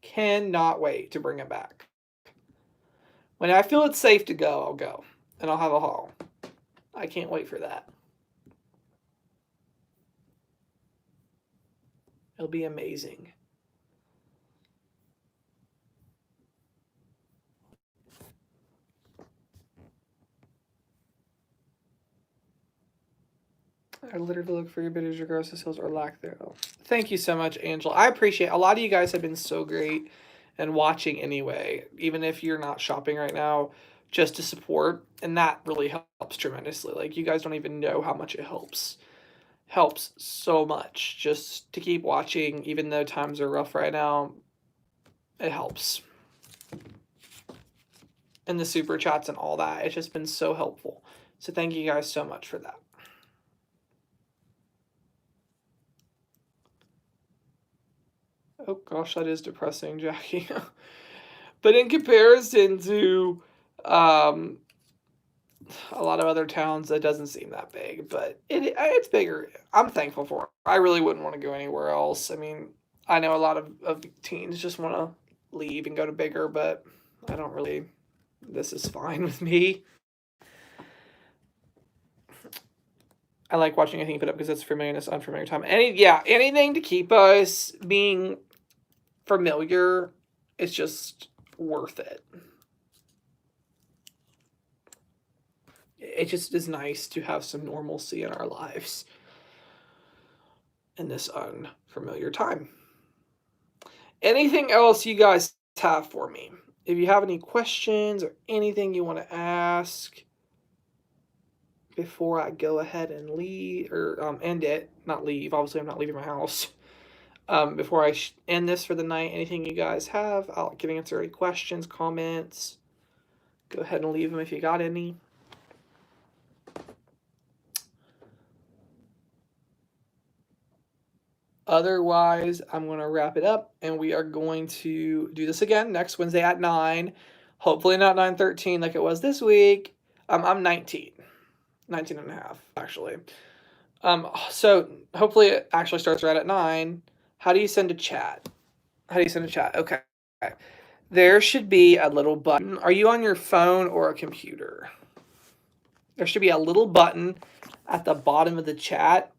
Speaker 1: Cannot wait to bring it back. When I feel it's safe to go, I'll go. And I'll have a haul. I can't wait for that. It'll be amazing. I literally look for your videos regardless of sales or lack thereof. Thank you so much, Angela. I appreciate it. A lot of you guys have been so great and watching anyway, even if you're not shopping right now, just to support. And that really helps tremendously. Like, you guys don't even know how much it helps. Helps so much just to keep watching, even though times are rough right now. It helps. And the super chats and all that. It's just been so helpful. So thank you guys so much for that. Oh gosh, that is depressing, Jackie. But in comparison to um, a lot of other towns, that doesn't seem that big. But it's bigger. I'm thankful for it. I really wouldn't want to go anywhere else. I mean, I know a lot of teens just want to leave and go to bigger, but I don't really. This is fine with me. I like watching anything you put up because it's familiar in this unfamiliar time. Anything to keep us being familiar, it's just worth it. It just is nice to have some normalcy in our lives in this unfamiliar time. Anything else you guys have for me? If you have any questions or anything you want to ask before I go ahead and leave or end it, not leave. Obviously, I'm not leaving my house. Before I end this for the night, anything you guys have, I'll can answer any questions, comments. Go ahead and leave them if you got any. Otherwise, I'm going to wrap it up, and we are going to do this again next Wednesday at 9. Hopefully not 9:13 like it was this week. I'm 19 and a half, actually. So hopefully it actually starts right at 9. How do you send a chat? Okay. There should be a little button. Are you on your phone or a computer? There should be a little button at the bottom of the chat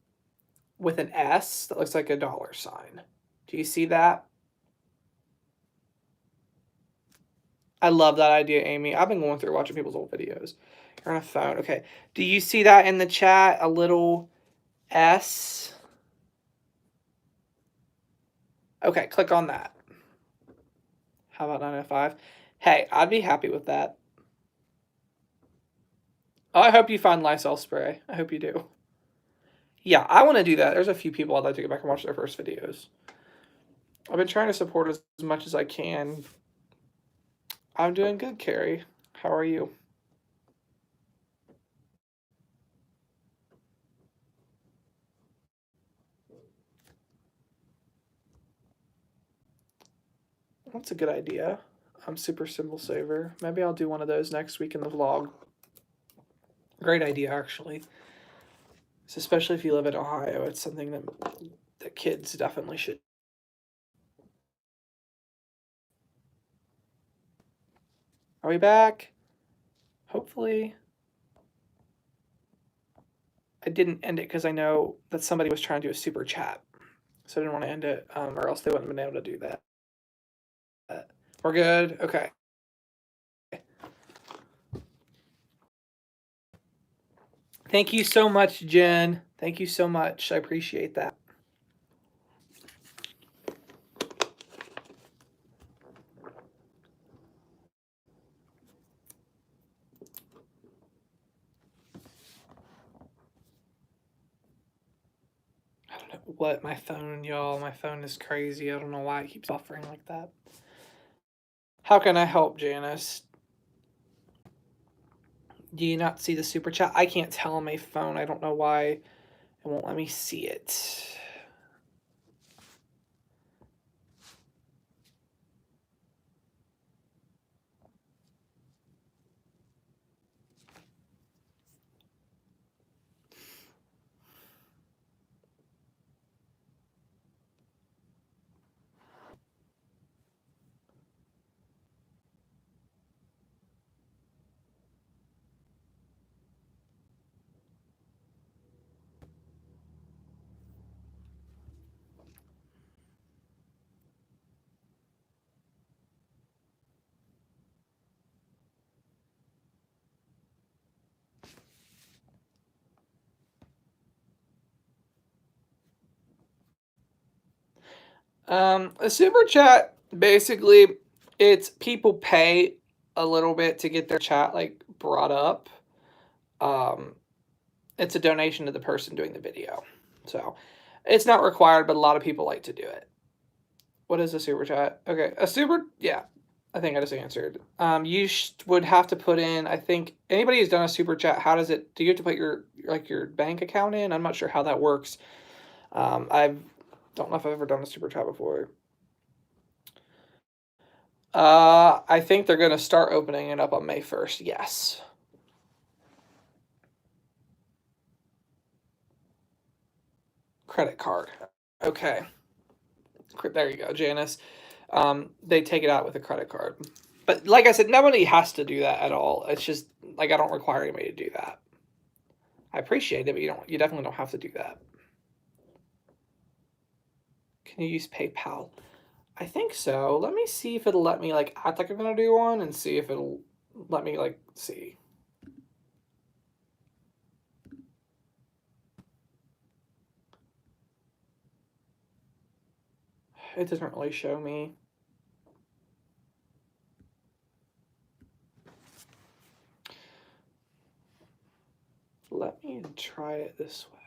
Speaker 1: with an S that looks like a dollar sign. Do you see that? I love that idea, Amy. I've been going through watching people's old videos. You're on a phone. Okay. Do you see that in the chat? A little S? Okay, click on that. How about 905? Hey, I'd be happy with that. Oh, I hope you find Lysol spray. I hope you do. Yeah, I want to do that. There's a few people I'd like to go back and watch their first videos. I've been trying to support as much as I can. I'm doing good, Carrie. How are you? That's a good idea. I'm super symbol saver. Maybe I'll do one of those next week in the vlog. Great idea, actually. So especially if you live in Ohio, it's something that the kids definitely should. Are we back? Hopefully. I didn't end it because I know that somebody was trying to do a super chat. So I didn't want to end it, or else they wouldn't have been able to do that. We're good? Okay. Thank you so much, Jen. Thank you so much. I appreciate that. I don't know what my phone, y'all. My phone is crazy. I don't know why it keeps buffering like that. How can I help, Janice? Do you not see the super chat? I can't tell on my phone. I don't know why it won't let me see it. A super chat, basically, it's people pay a little bit to get their chat, like, brought up. Um, it's a donation to the person doing the video. So, it's not required, but a lot of people like to do it. What is a super chat? Okay, a super, yeah, I think I just answered. You would have to put in, I think, anybody who's done a super chat, how does it, do you have to put your, like, your bank account in? I'm not sure how that works. I don't know if I've ever done a super chat before. I think they're gonna start opening it up on May 1st. Yes. Credit card. Okay. There you go, Janice. They take it out with a credit card. But like I said, nobody has to do that at all. It's just like I don't require anybody to do that. I appreciate it, but you definitely don't have to do that. Can you use PayPal? I think so. Let me see if it'll let me like act like I'm gonna do one and see if it'll let me like see. It doesn't really show me. Let me try it this way.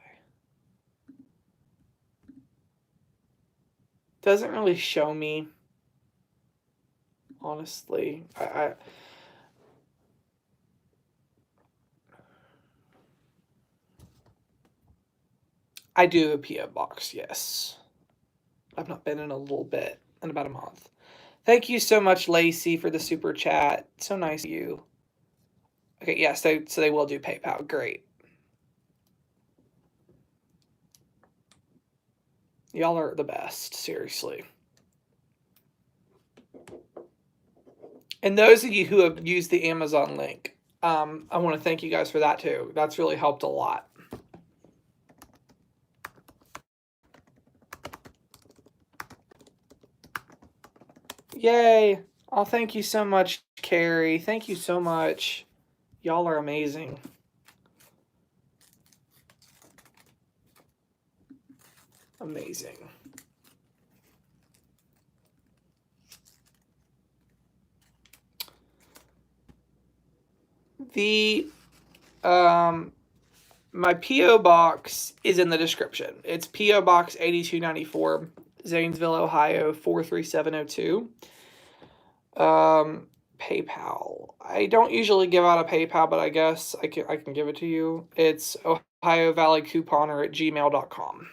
Speaker 1: Doesn't really show me, honestly. I do have a PO box, yes. I've not been in a little bit, in about a month. Thank you so much, Lacey, for the super chat. So nice of you. Okay, yes, so they will do PayPal. Great. Y'all are the best, seriously. And those of you who have used the Amazon link, I want to thank you guys for that too. That's really helped a lot. Yay! Oh, thank you so much, Carrie. Thank you so much. Y'all are amazing. Amazing. The my PO box is in the description. It's PO Box 8294, Zanesville, Ohio 43702. PayPal. I don't usually give out a PayPal, but I guess I can give it to you. It's Ohio Valley Couponer at gmail.com.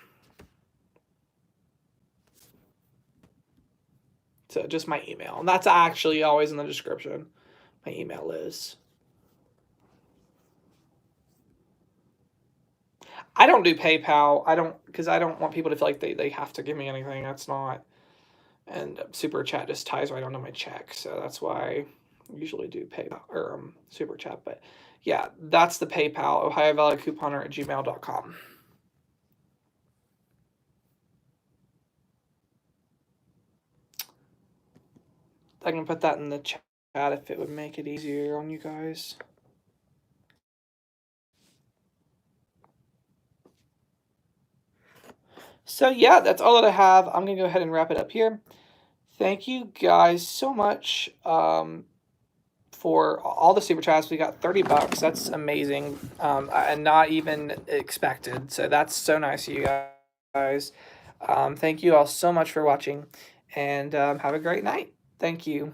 Speaker 1: So just my email. And that's actually always in the description. My email is. I don't do PayPal. Because I don't want people to feel like they have to give me anything. That's not. And super chat just ties right onto my check. So that's why I usually do PayPal or super chat. But yeah, that's the PayPal, Ohio Valley Couponer at gmail.com. I can put that in the chat if it would make it easier on you guys. So yeah, that's all that I have. I'm gonna go ahead and wrap it up here. Thank you guys so much for all the super chats. We got $30. That's amazing, and not even expected. So that's so nice of you guys. Thank you all so much for watching, and have a great night. Thank you.